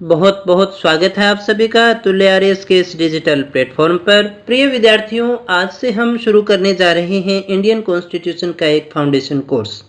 बहुत बहुत स्वागत है आप सभी का तुल्य आरएस के इस डिजिटल प्लेटफॉर्म पर। प्रिय विद्यार्थियों, आज से हम शुरू करने जा रहे हैं इंडियन कॉन्स्टिट्यूशन का एक फाउंडेशन कोर्स।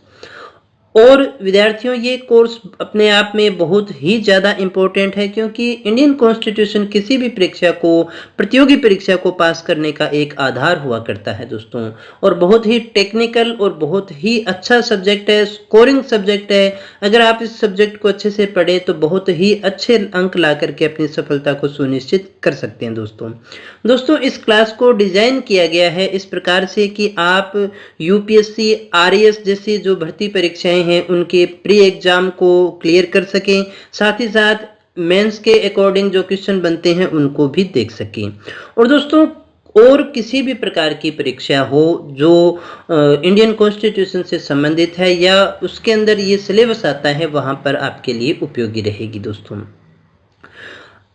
और विद्यार्थियों, ये कोर्स अपने आप में बहुत ही ज़्यादा इम्पोर्टेंट है, क्योंकि इंडियन कॉन्स्टिट्यूशन किसी भी परीक्षा को, प्रतियोगी परीक्षा को पास करने का एक आधार हुआ करता है दोस्तों। और बहुत ही टेक्निकल और बहुत ही अच्छा सब्जेक्ट है, स्कोरिंग सब्जेक्ट है। अगर आप इस सब्जेक्ट को अच्छे से पढ़ें तो बहुत ही अच्छे अंक ला करके अपनी सफलता को सुनिश्चित कर सकते हैं दोस्तों इस क्लास को डिज़ाइन किया गया है इस प्रकार से कि आप यूपीएससी, आरएएस जैसी जो भर्ती परीक्षाएं हैं उनके प्री एग्जाम को क्लियर कर सकें, साथ ही साथ मेंस के अकॉर्डिंग जो क्वेश्चन बनते हैं उनको भी देख सकें। और दोस्तों, और किसी भी प्रकार की परीक्षा हो जो इंडियन कॉन्स्टिट्यूशन से संबंधित है या उसके अंदर ये सिलेबस आता है, वहां पर आपके लिए उपयोगी रहेगी दोस्तों।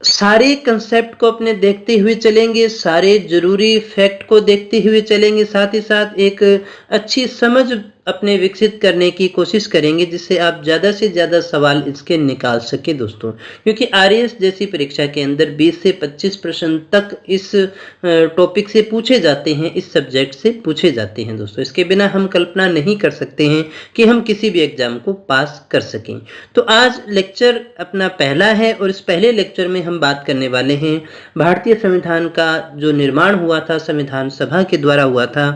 सारे कंसेप्ट को अपने देखते हुए चलेंगे, सारे जरूरी फैक्ट को देखते हुए चलेंगे, साथ ही साथ एक अच्छी समझ अपने विकसित करने की कोशिश करेंगे, जिससे आप ज़्यादा से ज़्यादा सवाल इसके निकाल सके दोस्तों। क्योंकि आरएएस जैसी परीक्षा के अंदर 20 से 25 प्रश्न तक इस टॉपिक से पूछे जाते हैं, इस सब्जेक्ट से पूछे जाते हैं दोस्तों। इसके बिना हम कल्पना नहीं कर सकते हैं कि हम किसी भी एग्जाम को पास कर सकें। तो आज लेक्चर अपना पहला है और इस पहले लेक्चर में हम बात करने वाले हैं भारतीय संविधान का जो निर्माण हुआ था, संविधान सभा के द्वारा हुआ था।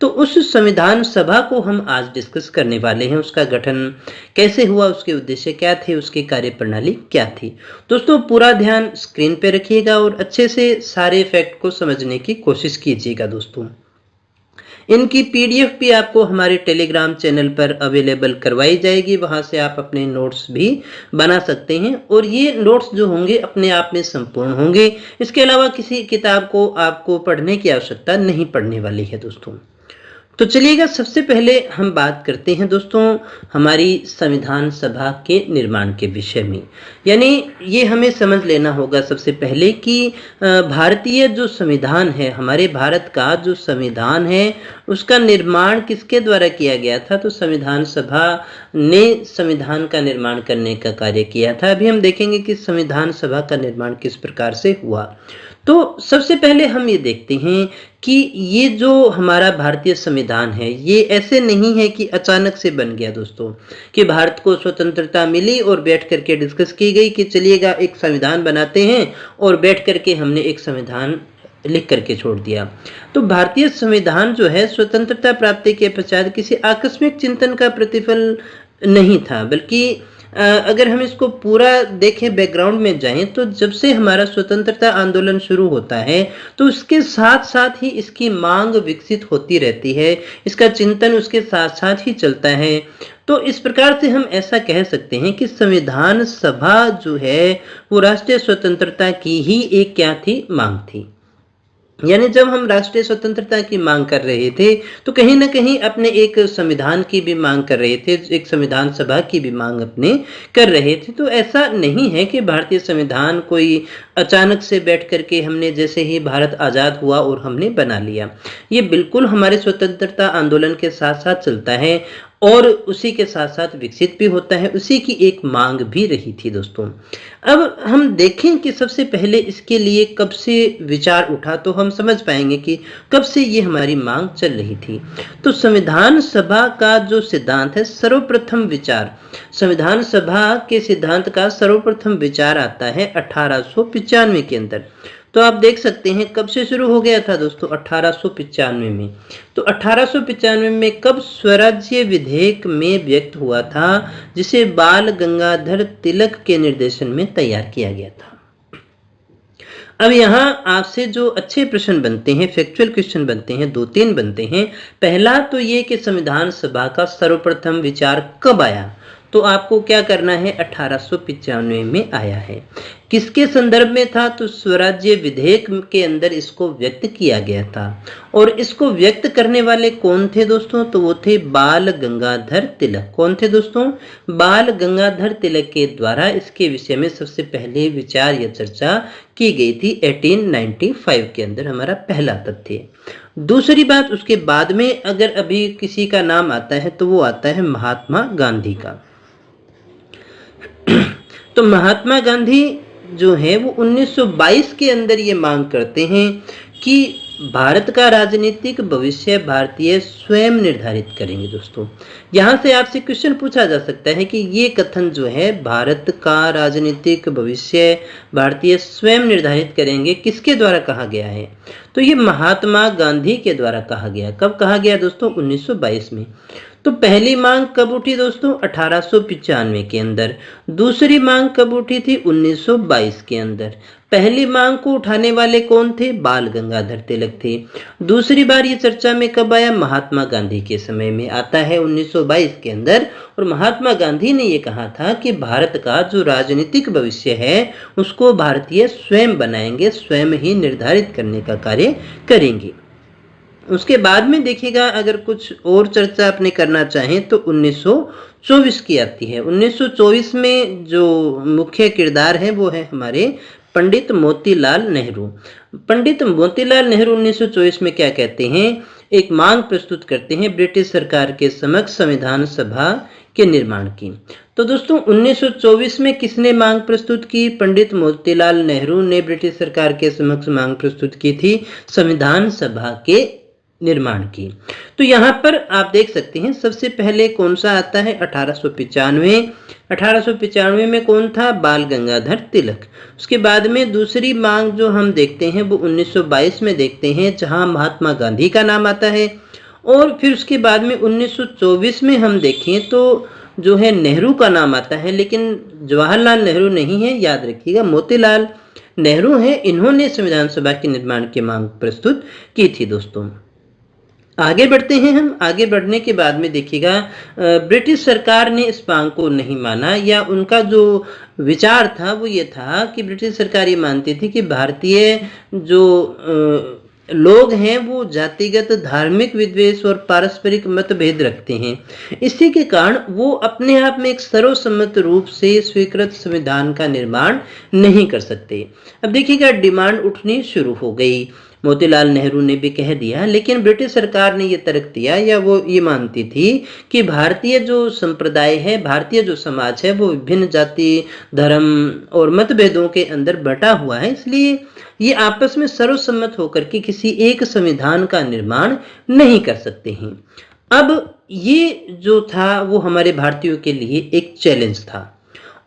तो उस संविधान सभा को हम आज डिस्कस करने वाले हैं। उसका गठन कैसे हुआ, उसके उद्देश्य क्या थे, उसकी कार्यप्रणाली क्या थी। दोस्तों पूरा ध्यान स्क्रीन पे रखिएगा और अच्छे से सारे फैक्ट को समझने की कोशिश कीजिएगा दोस्तों। इनकी पीडीएफ भी आपको हमारे टेलीग्राम चैनल पर अवेलेबल करवाई जाएगी, वहां से आप अपने नोट्स भी बना सकते हैं। और ये नोट्स जो होंगे अपने आप में संपूर्ण होंगे, इसके अलावा किसी किताब को आपको पढ़ने की आवश्यकता नहीं पड़ने वाली है दोस्तों। तो चलिएगा, सबसे पहले हम बात करते हैं दोस्तों हमारी संविधान सभा के निर्माण के विषय में। यानी ये हमें समझ लेना होगा सबसे पहले कि भारतीय जो संविधान है, हमारे भारत का जो संविधान है, उसका निर्माण किसके द्वारा किया गया था। तो संविधान सभा ने संविधान का निर्माण करने का कार्य किया था। अभी हम देखेंगे कि संविधान सभा का निर्माण किस प्रकार से हुआ। तो सबसे पहले हम ये देखते हैं कि ये जो हमारा भारतीय संविधान है, ये ऐसे नहीं है कि अचानक से बन गया दोस्तों, कि भारत को स्वतंत्रता मिली और बैठ करके डिस्कस की गई कि चलिएगा एक संविधान बनाते हैं, और बैठ करके हमने एक संविधान लिख करके छोड़ दिया। तो भारतीय संविधान जो है स्वतंत्रता प्राप्ति के पश्चात किसी आकस्मिक चिंतन का प्रतिफल नहीं था, बल्कि अगर हम इसको पूरा देखें, बैकग्राउंड में जाएं, तो जब से हमारा स्वतंत्रता आंदोलन शुरू होता है तो उसके साथ साथ ही इसकी मांग विकसित होती रहती है, इसका चिंतन उसके साथ साथ ही चलता है। तो इस प्रकार से हम ऐसा कह सकते हैं कि संविधान सभा जो है वो राष्ट्रीय स्वतंत्रता की ही एक क्या थी, मांग थी। यानी जब हम राष्ट्रीय स्वतंत्रता की मांग कर रहे थे तो कहीं ना कहीं अपने एक संविधान की भी मांग कर रहे थे, एक संविधान सभा की भी मांग अपने कर रहे थे। तो ऐसा नहीं है कि भारतीय संविधान कोई अचानक से बैठ करके हमने जैसे ही भारत आज़ाद हुआ और हमने बना लिया। ये बिल्कुल हमारे स्वतंत्रता आंदोलन के साथ साथ चलता है और उसी के साथ साथ विकसित भी होता है, उसी की एक मांग भी रही थी दोस्तों। अब हम देखें कि सबसे पहले इसके लिए कब से विचार उठा, तो हम समझ पाएंगे कि कब से ये हमारी मांग चल रही थी। तो संविधान सभा का जो सिद्धांत है, सर्वप्रथम विचार संविधान सभा के सिद्धांत का सर्वप्रथम विचार आता है 1895 के अंदर। तो आप देख सकते हैं कब से शुरू हो गया था दोस्तों, 1895 में। तो 1895 में कब स्वराज्य विधेयक में व्यक्त हुआ था, जिसे बाल गंगाधर तिलक के निर्देशन में तैयार किया गया था। अब यहाँ आपसे जो अच्छे प्रश्न बनते हैं, फैक्चुअल क्वेश्चन बनते हैं, 2-3 बनते हैं। पहला तो ये कि संविधान सभा का सर्वप्रथम विचार कब आया, तो आपको क्या करना है, 1895 में आया है। किसके संदर्भ में था, तो स्वराज्य विधेयक के अंदर इसको व्यक्त किया गया था। और इसको व्यक्त करने वाले कौन थे दोस्तों, तो वो थे बाल गंगाधर तिलक। कौन थे दोस्तों, बाल गंगाधर तिलक के द्वारा इसके विषय में सबसे पहले विचार या चर्चा की गई थी 1895 के अंदर, हमारा पहला तथ्य। दूसरी बात, उसके बाद में अगर अभी किसी का नाम आता है तो वो आता है महात्मा गांधी का। तो महात्मा गांधी जो है वो 1922 के अंदर ये मांग करते हैं कि भारत का राजनीतिक भविष्य भारतीय स्वयं निर्धारित करेंगे। दोस्तों यहाँ से आपसे क्वेश्चन पूछा जा सकता है कि ये कथन जो है भारत का राजनीतिक भविष्य भारतीय स्वयं निर्धारित करेंगे किसके द्वारा कहा गया है? तो ये महात्मा गांधी के द्वारा कहा गया। कब कहा गया दोस्तों? 1922 में। तो पहली मांग कब उठी दोस्तों? 1895 के अंदर। दूसरी मांग कब उठी थी? 1922 के अंदर। पहली मांग को उठाने वाले कौन थे? बाल गंगाधर तिलक थे। दूसरी बार ये चर्चा में कब आया? महात्मा गांधी के समय में आता है 1922 के अंदर। और महात्मा गांधी ने ये कहा था कि भारत का जो राजनीतिक भविष्य है उसको भारतीय स्वयं बनाएंगे, स्वयं ही निर्धारित करने का कार्य करेंगे। उसके बाद में देखिएगा, अगर कुछ और चर्चा अपने करना चाहें तो 1924 की आती है। 1924 में जो मुख्य किरदार है वो है हमारे पंडित मोतीलाल नेहरू। पंडित मोतीलाल नेहरू 1924 में क्या कहते हैं? एक मांग प्रस्तुत करते हैं ब्रिटिश सरकार के समक्ष संविधान सभा के निर्माण की। तो दोस्तों 1924 में किसने मांग प्रस्तुत की? पंडित मोतीलाल नेहरू ने ब्रिटिश सरकार के समक्ष मांग प्रस्तुत की थी संविधान सभा के निर्माण की। तो यहाँ पर आप देख सकते हैं सबसे पहले कौन सा आता है? 1895। 1895 में कौन था? बाल गंगाधर तिलक। उसके बाद में दूसरी मांग जो हम देखते हैं वो 1922 में देखते हैं, जहां महात्मा गांधी का नाम आता है। और फिर उसके बाद में 1924 में हम देखें तो जो है नेहरू का नाम आता है, लेकिन जवाहरलाल नेहरू नहीं है, याद रखिएगा, मोतीलाल नेहरू हैं। इन्होंने संविधान सभा के निर्माण की मांग प्रस्तुत की थी। दोस्तों आगे बढ़ते हैं हम। आगे बढ़ने के बाद में देखिएगा ब्रिटिश सरकार ने इस मांग को नहीं माना, या उनका जो विचार था वो ये था कि ब्रिटिश सरकार ये मानती थी कि भारतीय जो लोग हैं वो जातिगत धार्मिक विद्वेष और पारस्परिक मतभेद रखते हैं। इसी के कारण वो अपने आप में एक सर्वसम्मत रूप से स्वीकृत संविधान का निर्माण नहीं कर सकते। अब देखिएगा डिमांड उठनी शुरू हो गई। मोतीलाल नेहरू ने भी कह दिया, लेकिन ब्रिटिश सरकार ने ये तर्क दिया, या वो ये मानती थी कि भारतीय जो संप्रदाय है, भारतीय जो समाज है वो विभिन्न जाति धर्म और मतभेदों के अंदर बटा हुआ है, इसलिए ये आपस में सर्वसम्मत होकर के किसी एक संविधान का निर्माण नहीं कर सकते हैं। अब ये जो था वो हमारे भारतीयों के लिए एक चैलेंज था,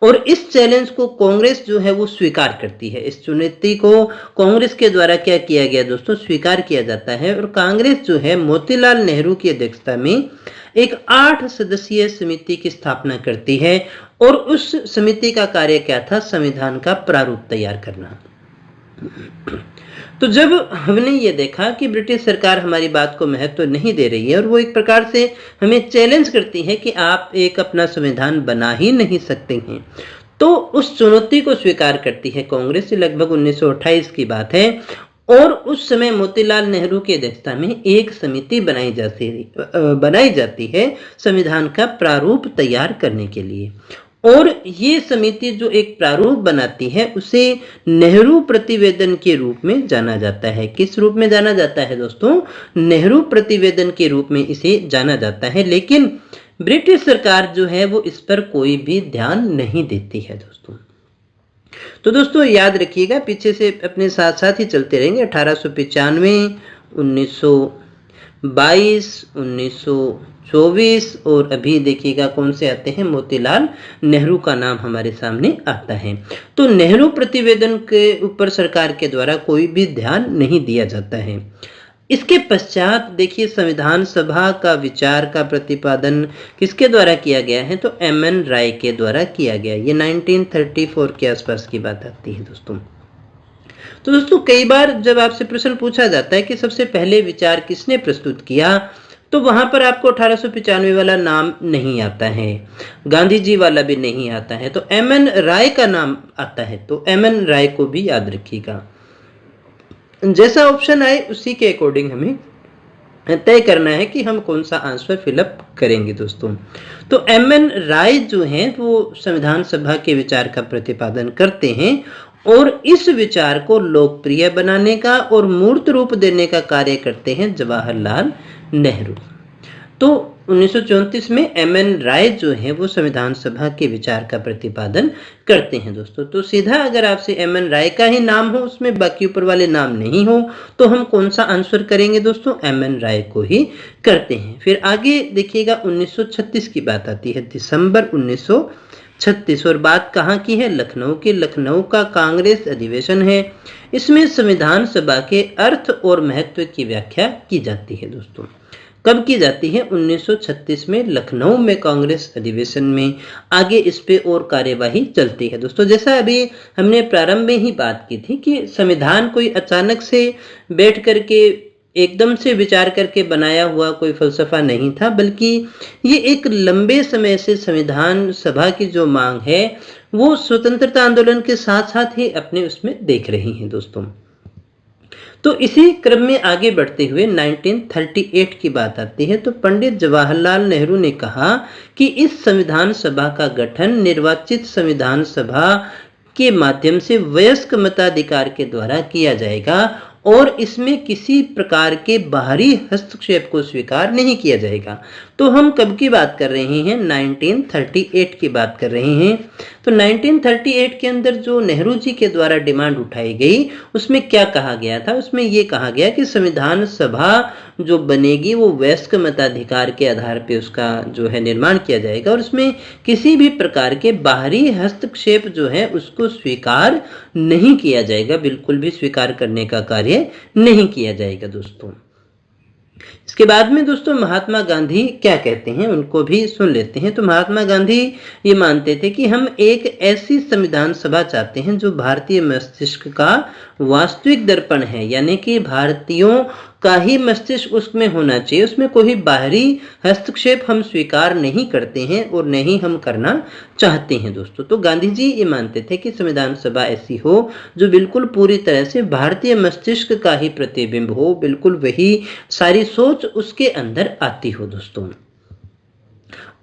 और इस चैलेंज को कांग्रेस जो है वो स्वीकार करती है। इस चुनौती को कांग्रेस के द्वारा क्या किया गया दोस्तों? स्वीकार किया जाता है। और कांग्रेस जो है मोतीलाल नेहरू की अध्यक्षता में एक 8 सदस्यीय समिति की स्थापना करती है, और उस समिति का कार्य क्या था? संविधान का प्रारूप तैयार करना। तो जब हमने ये देखा कि ब्रिटिश सरकार हमारी बात को महत्व नहीं दे रही है, और वो एक प्रकार से हमें चैलेंज करती है कि आप एक अपना संविधान बना ही नहीं सकते हैं, तो उस चुनौती को स्वीकार करती है कांग्रेस। लगभग 1928 की बात है, और उस समय मोतीलाल नेहरू की अध्यक्षता में एक समिति बनाई जाती है संविधान का प्रारूप तैयार करने के लिए। और ये समिति जो एक प्रारूप बनाती है उसे नेहरू प्रतिवेदन के रूप में जाना जाता है। किस रूप में जाना जाता है दोस्तों? नेहरू प्रतिवेदन के रूप में इसे जाना जाता है। लेकिन ब्रिटिश सरकार जो है वो इस पर कोई भी ध्यान नहीं देती है दोस्तों। तो दोस्तों याद रखिएगा, पीछे से अपने साथ साथ ही चलते रहेंगे। 1895, 1922, 1924, और अभी देखिएगा कौन से आते हैं? मोतीलाल नेहरू का नाम हमारे सामने आता है। तो नेहरू प्रतिवेदन के ऊपर सरकार के द्वारा कोई भी ध्यान नहीं दिया जाता है। इसके पश्चात देखिए संविधान सभा का विचार का प्रतिपादन किसके द्वारा किया गया है? तो एमएन राय के द्वारा किया गया। ये 1934 के आसपास की बात आती है दोस्तों। तो दोस्तों कई बार जब आपसे प्रश्न पूछा जाता है कि सबसे पहले विचार किसने प्रस्तुत किया, तो वहां पर आपको 1895 वाला नाम नहीं आता है, गांधी जी वाला भी नहीं आता है, तो एमएन राय का नाम आता है। तो एमएन राय को भी याद रखिएगा। जैसा ऑप्शन आए उसी के अकॉर्डिंग हमें तय करना है कि हम कौन सा आंसर फिलअप करेंगे दोस्तों। तो एमएन राय जो हैं वो संविधान सभा के विचार का प्रतिपादन करते हैं, और इस विचार को लोकप्रिय बनाने का और मूर्त रूप देने का कार्य करते हैं जवाहरलाल नेहरू। तो 1934 में एम.एन. राय जो है वो संविधान सभा के विचार का प्रतिपादन करते हैं दोस्तों। तो सीधा अगर आपसे एम.एन. राय का ही नाम हो, उसमें बाकी ऊपर वाले नाम नहीं हो, तो हम कौन सा आंसर करेंगे दोस्तों? एम.एन. राय को ही करते हैं। फिर आगे देखिएगा 1936 की बात आती है, दिसंबर 1936, और बात कहाँ की है? लखनऊ की। लखनऊ का कांग्रेस अधिवेशन है। इसमें संविधान सभा के अर्थ और महत्व की व्याख्या की जाती है दोस्तों। कब की जाती है? 1936 में लखनऊ में कांग्रेस अधिवेशन में। आगे इस पे और कार्यवाही चलती है दोस्तों। जैसा अभी हमने प्रारंभ में ही बात की थी कि संविधान कोई अचानक से बैठ करके एकदम से विचार करके बनाया हुआ कोई फलसफा नहीं था, बल्कि ये एक लंबे समय से संविधान सभा की जो मांग है वो स्वतंत्रता आंदोलन के साथ साथ ही अपने उसमें देख रही हैं दोस्तों। तो इसी क्रम में आगे बढ़ते हुए 1938 की बात आती है। तो पंडित जवाहरलाल नेहरू ने कहा कि इस संविधान सभा का गठन निर्वाचित संविधान सभा के माध्यम से वयस्क मताधिकार के द्वारा किया जाएगा और इसमें किसी प्रकार के बाहरी हस्तक्षेप को स्वीकार नहीं किया जाएगा। तो हम कब की बात कर रहे हैं? 1938 की बात कर रहे हैं। तो 1938 के अंदर जो नेहरू जी के द्वारा डिमांड उठाई गई, उसमें क्या कहा गया था? उसमें यह कहा गया कि संविधान सभा जो बनेगी वो वयस्क मताधिकार के आधार पर उसका जो है निर्माण किया जाएगा और उसमें किसी भी प्रकार के बाहरी हस्तक्षेप जो है उसको स्वीकार नहीं किया जाएगा, बिल्कुल भी स्वीकार करने का कार्य नहीं किया जाएगा दोस्तों। इसके बाद में दोस्तों महात्मा गांधी क्या कहते हैं उनको भी सुन लेते हैं। तो महात्मा गांधी ये मानते थे कि हम एक ऐसी संविधान सभा चाहते हैं जो भारतीय मस्तिष्क का वास्तविक दर्पण है, यानी कि भारतीयों का ही मस्तिष्क उसमें होना चाहिए, उसमें कोई बाहरी हस्तक्षेप हम स्वीकार नहीं करते हैं और नहीं हम करना चाहते हैं दोस्तों। तो गांधी जी ये मानते थे कि संविधान सभा ऐसी हो जो बिल्कुल पूरी तरह से भारतीय मस्तिष्क का ही प्रतिबिंब हो, बिल्कुल वही सारी सोच उसके अंदर आती हो दोस्तों।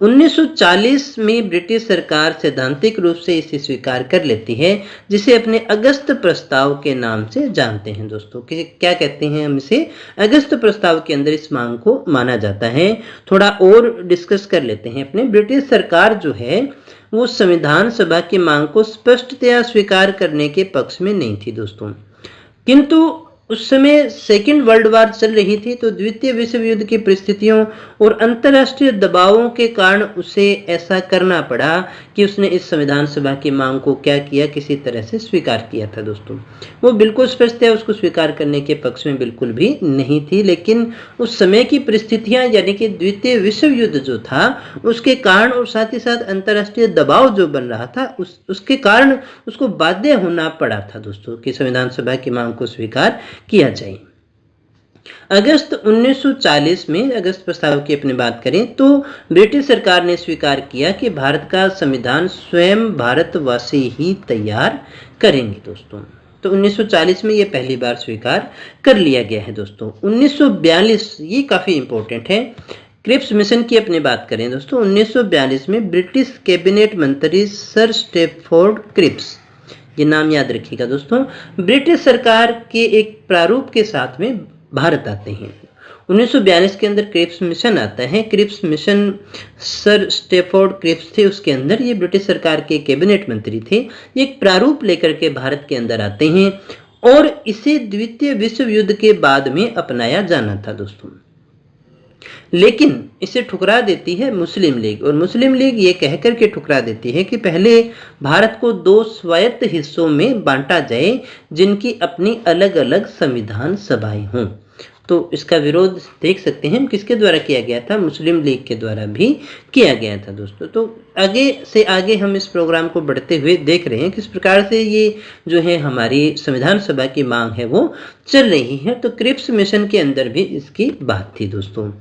1940 में ब्रिटिश सरकार सैद्धांतिक रूप से इसे स्वीकार कर लेती है, जिसे अपने अगस्त प्रस्ताव के नाम से जानते हैं दोस्तों। कि क्या कहते हैं हम इसे? अगस्त प्रस्ताव के अंदर इस मांग को माना जाता है। थोड़ा और डिस्कस कर लेते हैं अपने। ब्रिटिश सरकार जो है वो संविधान सभा की मांग को स्पष्टतया स्वीकार करने के पक्ष में नहीं थी दोस्तों, किंतु उस समय सेकेंड वर्ल्ड वार चल रही थी, तो द्वितीय विश्व युद्ध की परिस्थितियों और अंतर्राष्ट्रीय दबावों के कारण उसे ऐसा करना पड़ा कि उसने इस संविधान सभा की मांग को क्या किया, किसी तरह से स्वीकार किया था दोस्तों। वो बिल्कुल स्पष्ट है, उसको स्वीकार करने के पक्ष में बिल्कुल भी नहीं थी, लेकिन उस समय की परिस्थितियां यानी कि द्वितीय विश्व युद्ध जो था उसके कारण और साथ ही साथ अंतर्राष्ट्रीय दबाव जो बन रहा था उसके कारण उसको बाध्य होना पड़ा था दोस्तों कि संविधान सभा की मांग को स्वीकार किया जाए। अगस्त 1940 में अगस्त प्रस्ताव की अपनी बात करें तो ब्रिटिश सरकार ने स्वीकार किया कि भारत का संविधान स्वयं भारतवासी ही तैयार करेंगे दोस्तों। तो 1940 में ये पहली बार स्वीकार कर लिया गया है दोस्तों। 1942 ये काफी इंपॉर्टेंट है। क्रिप्स मिशन की अपनी बात करें दोस्तों, 1942 में ब्रिटिश कैबिनेट मंत्री सर स्टैफोर्ड क्रिप्स, ये नाम याद रखिएगा दोस्तों, ब्रिटिश सरकार के एक प्रारूप के साथ में भारत आते हैं। 1942 के अंदर क्रिप्स मिशन आता है। Cripps mission sir Stafford Cripps थे, उसके अंदर ये ब्रिटिश सरकार के कैबिनेट मंत्री थे। ये एक प्रारूप लेकर के भारत के अंदर आते हैं और इसे द्वितीय विश्व युद्ध के बाद में अपनाया जाना था दोस्तों, लेकिन इसे ठुकरा देती है मुस्लिम लीग। और मुस्लिम लीग ये कहकर के ठुकरा देती है कि पहले भारत को 2 स्वायत्त हिस्सों में बांटा जाए जिनकी अपनी अलग अलग संविधान सभाएं हों। तो इसका विरोध देख सकते हैं किसके द्वारा किया गया था, मुस्लिम लीग के द्वारा भी किया गया था दोस्तों। तो आगे से आगे हम इस प्रोग्राम को बढ़ते हुए देख रहे हैं किस प्रकार से ये जो है हमारी संविधान सभा की मांग है वो चल रही है। तो क्रिप्स मिशन के अंदर भी इसकी बात थी दोस्तों।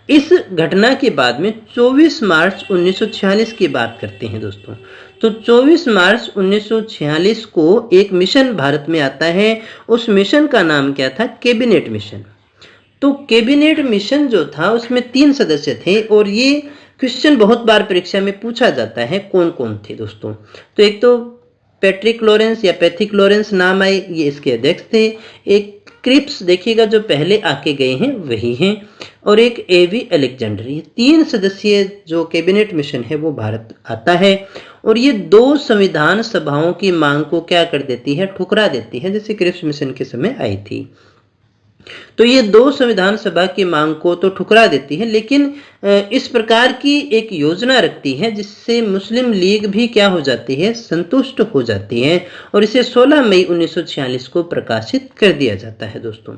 इस घटना के बाद में 24 मार्च 1946 की बात करते हैं दोस्तों। तो 24 मार्च 1946 को एक मिशन भारत में आता है। उस मिशन का नाम क्या था? Cabinet mission. तो कैबिनेट मिशन जो था उसमें 3 सदस्य थे और ये क्वेश्चन बहुत बार परीक्षा में पूछा जाता है कौन कौन थे दोस्तों। तो एक तो पैट्रिक लॉरेंस या पैथिक लॉरेंस नाम आए, ये इसके अध्यक्ष थे। एक क्रिप्स देखिएगा जो पहले आके गए हैं वही हैं, और एक एवी अलेक्जेंडर। ये 3 सदस्यीय जो कैबिनेट मिशन है वो भारत आता है, और ये 2 संविधान सभाओं की मांग को क्या कर देती है, ठुकरा देती है, जैसे क्रिप्स मिशन के समय आई थी। तो ये 2 संविधान सभा की मांग को तो ठुकरा देती है, लेकिन इस प्रकार की एक योजना रखती है जिससे मुस्लिम लीग भी क्या हो जाती है, संतुष्ट हो जाती है, और इसे 16 मई 1946 को प्रकाशित कर दिया जाता है दोस्तों।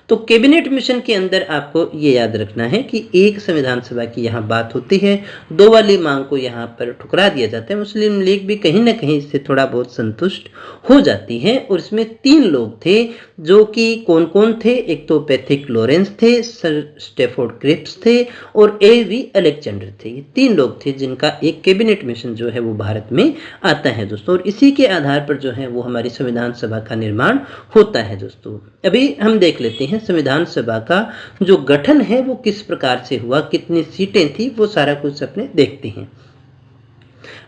तो कैबिनेट मिशन के अंदर आपको ये याद रखना है कि एक संविधान सभा की यहाँ बात होती है, 2 वाली मांग को यहाँ पर ठुकरा दिया जाता है। मुस्लिम लीग भी कहीं ना कहीं इससे थोड़ा बहुत संतुष्ट हो जाती है, और इसमें 3 लोग थे जो कि कौन कौन थे, एक तो पैथिक लॉरेंस थे, सर स्टेफोर्ड क्रिप्स थे, और एवी अलेक्जेंडर थे। ये 3 लोग थे जिनका एक कैबिनेट मिशन जो है वो भारत में आता है दोस्तों, और इसी के आधार पर जो है वो हमारी संविधान सभा का निर्माण होता है दोस्तों। अभी हम देख लेते हैं संविधान सभा का जो गठन है वो किस प्रकार से हुआ, कितनी सीटें थी, वो सारा कुछ अपने देखते हैं।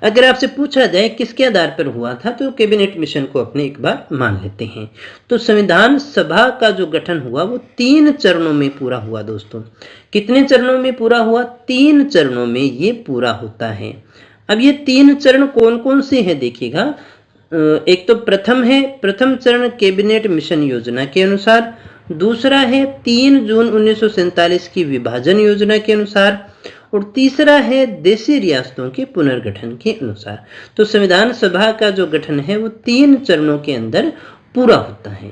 अगर आपसे पूछा जाए किसके आधार पर हुआ था, तो कैबिनेट मिशन को अपने एक बार मान लेते हैं। तो संविधान सभा का जो गठन हुआ वो 3 चरणों में पूरा हुआ दोस्तों। कितने चरणों में पूरा हुआ, 3 चरणों में ये पूरा होता है। अब ये 3 चरण कौन कौन से हैं देखिएगा। एक तो प्रथम चरण कैबिनेट मिशन योजना के अनुसार, दूसरा है 3 जून 1947 की विभाजन योजना के अनुसार, और तीसरा है देशी रियासतों के पुनर्गठन के अनुसार। तो संविधान सभा का जो गठन है वो 3 चरणों के अंदर पूरा होता है।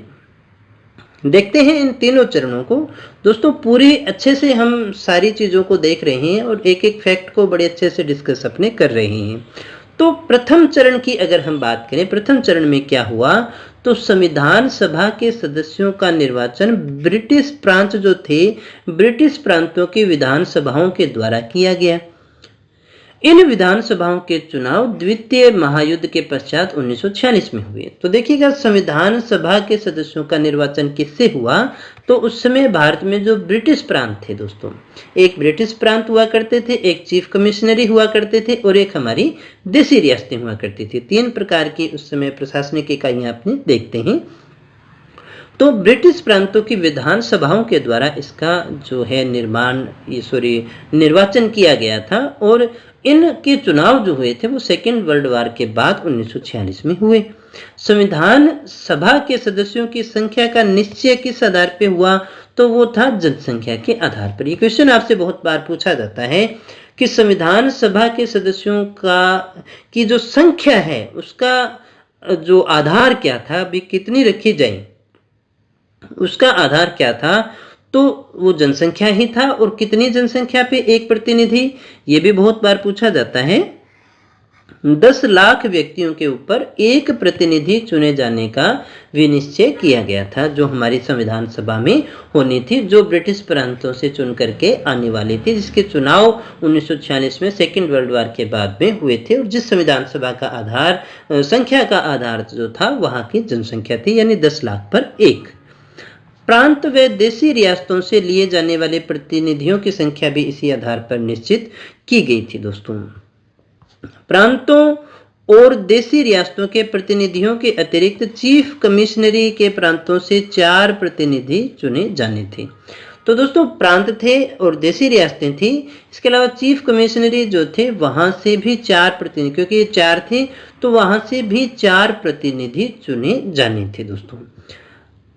देखते हैं इन तीनों चरणों को दोस्तों। पूरी अच्छे से हम सारी चीजों को देख रहे हैं और एक एक फैक्ट को बड़े अच्छे से डिस्कस अपने कर रहे हैं। तो प्रथम चरण की अगर हम बात करें, प्रथम चरण में क्या हुआ, तो संविधान सभा के सदस्यों का निर्वाचन ब्रिटिश प्रांत जो थे, ब्रिटिश प्रांतों की विधान सभाओं के द्वारा किया गया। इन विधान सभाओं के चुनाव द्वितीय महायुद्ध के पश्चात 1946 में हुए। तो देखिएगा संविधान सभा के सदस्यों का निर्वाचन किससे हुआ, तो उस समय भारत में जो ब्रिटिश प्रांत थे दोस्तों, एक ब्रिटिश प्रांत हुआ करते थे, एक चीफ कमिश्नरी हुआ करते थे, और एक हमारी देशी रियासतें हुआ करती थी। 3 प्रकार की उस समय प्रशासनिक इकाइयां अपनी देखते हैं। तो ब्रिटिश प्रांतों की विधान सभाओं के द्वारा इसका जो है निर्वाचन किया गया था, और इनके चुनाव जो हुए थे वो सेकेंड वर्ल्ड वॉर के बाद 1946 में हुए। संविधान सभा के सदस्यों की संख्या का निश्चय किस आधार पर हुआ, तो वो था जनसंख्या के आधार पर। ये क्वेश्चन आपसे बहुत बार पूछा जाता है कि संविधान सभा के सदस्यों की जो संख्या है उसका जो आधार क्या था, भी कितनी रखी जाए, उसका आधार क्या था, तो वो जनसंख्या ही था। और कितनी जनसंख्या पे एक प्रतिनिधि, ये भी बहुत बार पूछा जाता है। 10 लाख व्यक्तियों के ऊपर एक प्रतिनिधि चुने जाने का विनिश्चय किया गया था, जो हमारी संविधान सभा में होनी थी, जो ब्रिटिश प्रांतों से चुन करके आने वाली थी, जिसके चुनाव 1946 में सेकेंड वर्ल्ड वॉर के बाद में हुए थे। और जिस संविधान सभा का आधार, संख्या का आधार जो था वहां की जनसंख्या थी, यानी 10 लाख पर 1। प्रांत व देशी रियासतों से लिए जाने वाले प्रतिनिधियों की संख्या भी इसी आधार पर निश्चित की गई थी दोस्तों। प्रांतों और देशी रियासतों के प्रतिनिधियों के अतिरिक्त चीफ कमिश्नरी के प्रांतों से 4 प्रतिनिधि चुने जाने थे। तो दोस्तों प्रांत थे और देशी रियासतें थी, इसके अलावा चीफ कमिश्नरी जो थे वहां से भी 4 प्रतिनिधि, क्योंकि ये 4 थे तो वहां से भी 4 प्रतिनिधि चुने जाने थे दोस्तों।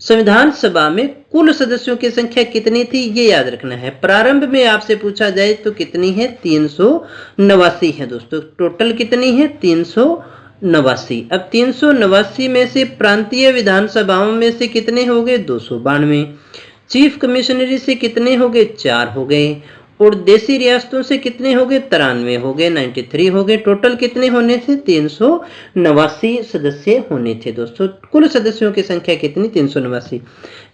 संविधान सभा में कुल सदस्यों की संख्या कितनी थी, ये याद रखना है। प्रारंभ में आपसे पूछा जाए तो कितनी है, 389 है दोस्तों। टोटल कितनी है, 389। अब 389 में से प्रांतीय विधानसभाओं में से कितने हो गए, 292। चीफ कमिश्नरी से कितने हो गए, 4 हो गए। और देशी रियासतों से कितने हो गए, 93 हो गए, 93 हो गए। टोटल कितने होने थे, 389 सदस्य होने थे दोस्तों। कुल सदस्यों की संख्या कितनी, 389।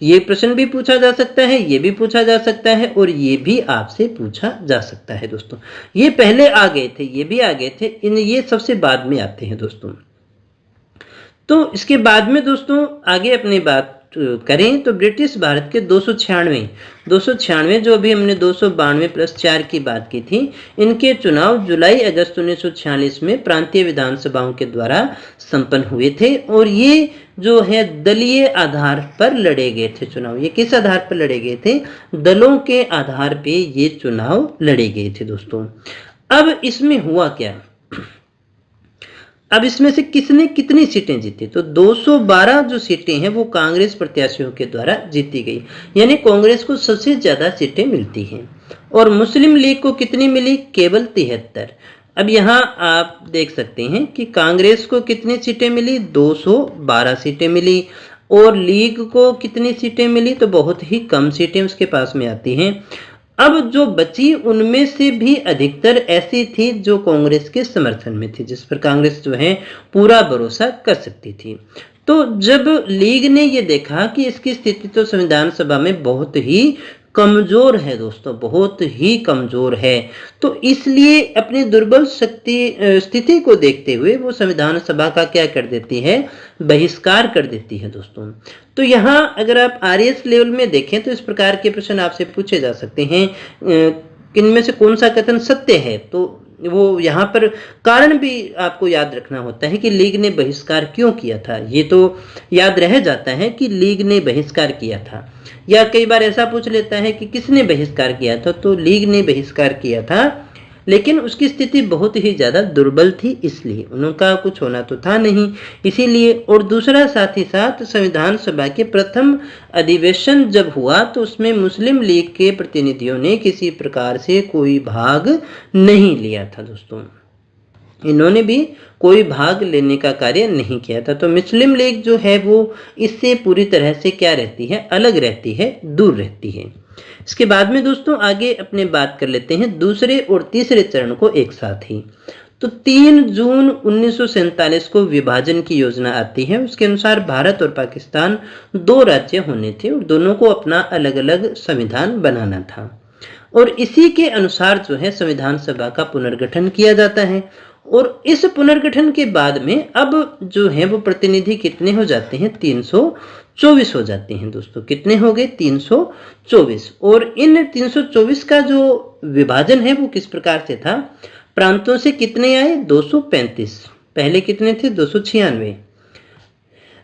ये प्रश्न भी पूछा जा सकता है, ये भी पूछा जा सकता है, और ये भी आपसे पूछा जा सकता है दोस्तों। ये पहले आ गए थे, ये भी आ गए थे, ये सबसे बाद में आते हैं दोस्तों। तो इसके बाद में दोस्तों आगे अपनी बात करें तो ब्रिटिश भारत के 296 जो अभी हमने 292 प्लस 4 की बात की थी, इनके चुनाव जुलाई अगस्त 1946 में प्रांतीय विधानसभाओं के द्वारा संपन्न हुए थे और ये जो है दलीय आधार पर लड़े गए थे चुनाव। ये किस आधार पर लड़े गए थे? दलों के आधार पे ये चुनाव लड़े गए थे दोस्तों। अब इसमें हुआ क्या? अब इसमें से किसने कितनी सीटें जीती? तो 212 जो सीटें हैं वो कांग्रेस प्रत्याशियों के द्वारा जीती गई, यानी कांग्रेस को सबसे ज्यादा सीटें मिलती हैं। और मुस्लिम लीग को कितनी मिली? केवल 73। अब यहाँ आप देख सकते हैं कि कांग्रेस को कितनी सीटें मिली? 212 सीटें मिली। और लीग को कितनी सीटें मिली? तो बहुत ही कम सीटें उसके पास में आती हैं। अब जो बची उनमें से भी अधिकतर ऐसी थी जो कांग्रेस के समर्थन में थी, जिस पर कांग्रेस जो है पूरा भरोसा कर सकती थी। तो जब लीग ने ये देखा कि इसकी स्थिति तो संविधान सभा में बहुत ही कमजोर है दोस्तों, बहुत ही कमजोर है, तो इसलिए अपनी दुर्बल स्थिति को देखते हुए वो संविधान सभा का क्या कर देती है? बहिष्कार कर देती है दोस्तों। तो यहाँ अगर आप आरएस लेवल में देखें तो इस प्रकार के प्रश्न आपसे पूछे जा सकते हैं कि इनमें से कौन सा कथन सत्य है। तो वो यहाँ पर कारण भी आपको याद रखना होता है कि लीग ने बहिष्कार क्यों किया था। ये तो याद रह जाता है कि लीग ने बहिष्कार किया था, या कई बार ऐसा पूछ लेता है कि किसने बहिष्कार किया था, तो लीग ने बहिष्कार किया था, लेकिन उसकी स्थिति बहुत ही ज्यादा दुर्बल थी, इसलिए उनका कुछ होना तो था नहीं, इसीलिए। और दूसरा साथ ही साथ संविधान सभा के प्रथम अधिवेशन जब हुआ तो उसमें मुस्लिम लीग के प्रतिनिधियों ने किसी प्रकार से कोई भाग नहीं लिया था दोस्तों, इन्होंने भी कोई भाग लेने का कार्य नहीं किया था। तो मुस्लिम लीग जो है वो इससे पूरी तरह से क्या रहती है? अलग रहती है, दूर रहती है। इसके बाद में दोस्तों आगे अपने बात कर लेते हैं दूसरे और तीसरे चरण को एक साथ ही। तो 3 जून 1947 को विभाजन की योजना आती है। उसके अनुसार भारत और पाकिस्तान 2 राज्य होने थे और दोनों को अपना अलग अलग संविधान बनाना था। और इसी के अनुसार जो है संविधान सभा का पुनर्गठन किया जाता है। और इस पुनर्गठन के बाद में अब जो है वो प्रतिनिधि कितने हो जाते हैं? 324 हो जाते हैं दोस्तों। कितने हो गए? 324। और इन 324 का जो विभाजन है वो किस प्रकार से था? प्रांतों से कितने आए? 235। पहले कितने थे? 296।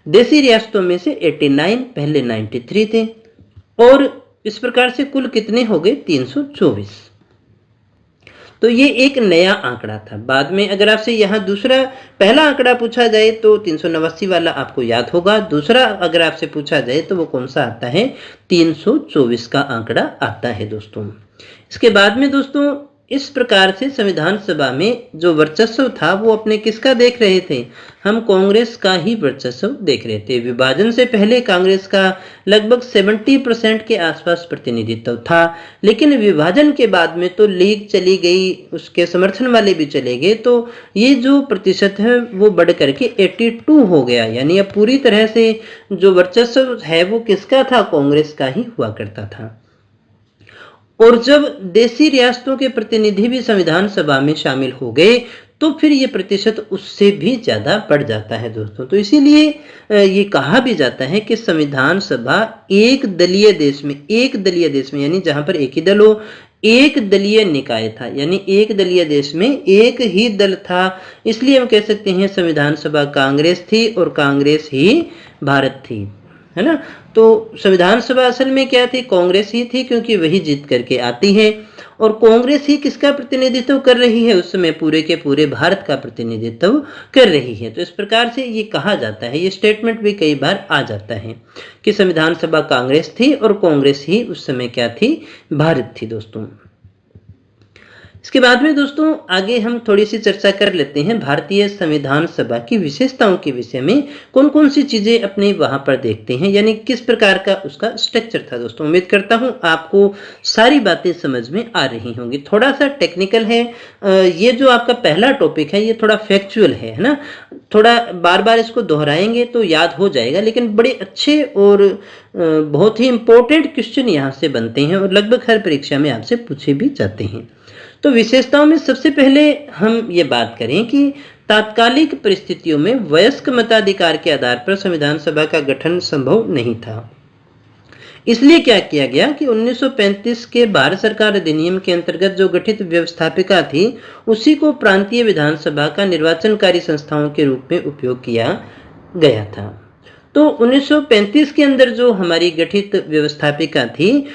देसी रियासतों में से 89, पहले 93 थे। और इस प्रकार से कुल कितने हो गए? 324। तो ये एक नया आंकड़ा था। बाद में अगर आपसे यहाँ पहला आंकड़ा पूछा जाए तो 389 वाला आपको याद होगा। दूसरा अगर आपसे पूछा जाए तो वो कौन सा आता है? 324 का आंकड़ा आता है दोस्तों। इसके बाद में दोस्तों इस प्रकार से संविधान सभा में जो वर्चस्व था वो अपने किसका देख रहे थे? हम कांग्रेस का ही वर्चस्व देख रहे थे। विभाजन से पहले कांग्रेस का लगभग 70% के आसपास प्रतिनिधित्व था, लेकिन विभाजन के बाद में तो लीग चली गई, उसके समर्थन वाले भी चले गए, तो ये जो प्रतिशत है वो बढ़ करके 82 हो गया। यानी अब पूरी तरह से जो वर्चस्व है वो किसका था? कांग्रेस का ही हुआ करता था। और जब देसी रियासतों के प्रतिनिधि भी संविधान सभा में शामिल हो गए तो फिर ये प्रतिशत उससे भी ज्यादा बढ़ जाता है दोस्तों। तो इसीलिए ये कहा भी जाता है कि संविधान सभा एक दलीय देश में यानी जहां पर एक ही दल हो, एक दलीय निकाय था, यानी एक दलीय देश में एक ही दल था। इसलिए हम कह सकते हैं संविधान सभा कांग्रेस थी और कांग्रेस ही भारत थी, है ना। तो संविधान सभा असल में क्या थी? कांग्रेस ही थी, क्योंकि वही जीत करके आती है। और कांग्रेस ही किसका प्रतिनिधित्व कर रही है? उस समय पूरे के पूरे भारत का प्रतिनिधित्व कर रही है। तो इस प्रकार से ये कहा जाता है, ये स्टेटमेंट भी कई बार आ जाता है कि संविधान सभा कांग्रेस थी और कांग्रेस ही उस समय क्या थी? भारत थी दोस्तों। इसके बाद में दोस्तों आगे हम थोड़ी सी चर्चा कर लेते हैं भारतीय संविधान सभा की विशेषताओं के विषय में। कौन कौन सी चीजें अपने वहां पर देखते हैं, यानी किस प्रकार का उसका स्ट्रक्चर था दोस्तों। उम्मीद करता हूं आपको सारी बातें समझ में आ रही होंगी। थोड़ा सा टेक्निकल है ये जो आपका पहला टॉपिक है, ये थोड़ा फैक्चुअल है ना। थोड़ा बार बार इसको दोहराएंगे तो याद हो जाएगा, लेकिन बड़े अच्छे और बहुत ही इंपॉर्टेंट क्वेश्चन यहाँ से बनते हैं और लगभग हर परीक्षा में आपसे पूछे भी जाते हैं। तो विशेषताओं में सबसे पहले हम ये बात करें कि तात्कालिक परिस्थितियों में वयस्क मताधिकार के आधार पर संविधान सभा का गठन संभव नहीं था। इसलिए क्या किया गया कि 1935 के भारत सरकार अधिनियम के अंतर्गत जो गठित व्यवस्थापिका थी, उसी को प्रांतीय विधानसभा का निर्वाचनकारी संस्थाओं के रूप में उपयोग किया गया था। तो 1935 के अंदर जो हमारी गठित व्यवस्थापिका थी,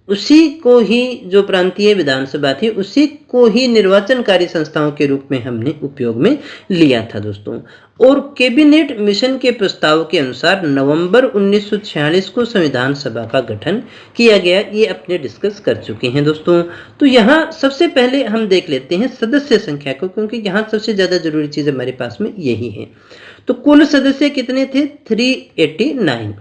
उसी को ही, जो प्रांतीय विधानसभा थी, उसी को ही निर्वाचनकारी संस्थाओं के रूप में हमने उपयोग में लिया था दोस्तों। और कैबिनेट मिशन के प्रस्ताव के अनुसार नवंबर 1946 को संविधान सभा का गठन किया गया। ये अपने डिस्कस कर चुके हैं दोस्तों। तो यहाँ सबसे पहले हम देख लेते हैं सदस्य संख्या को, क्योंकि यहाँ सबसे ज्यादा जरूरी चीज हमारे पास में यही है। तो कुल सदस्य कितने थे? 389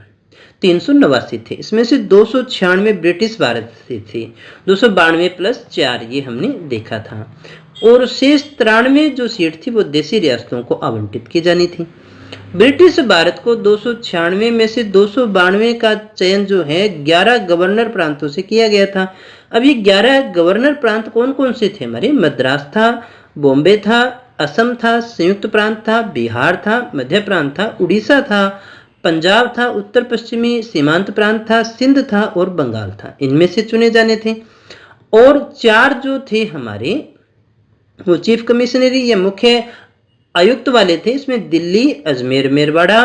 थे। इसमें से 296 ब्रिटिश भारत से थे, 292 प्लस 4 ये हमने देखा था। और शेष 93 जो सीट थी वो देशी रियासतों को आवंटित की जानी थी। ब्रिटिश भारत को 296 में से 292 का चयन जो है 11 गवर्नर प्रांतों से किया गया था। अब ये 11 गवर्नर प्रांत कौन कौन से थे हमारे? मद्रास था, बॉम्बे था, असम था, संयुक्त प्रांत था, बिहार था, मध्य प्रांत था, उड़ीसा था, पंजाब था, उत्तर पश्चिमी सीमांत प्रांत था, सिंध था और बंगाल था। इनमें से चुने जाने थे। और 4 जो थे हमारे वो चीफ कमिश्नरी या मुख्य आयुक्त वाले थे। इसमें दिल्ली, अजमेर, मेरवाड़ा,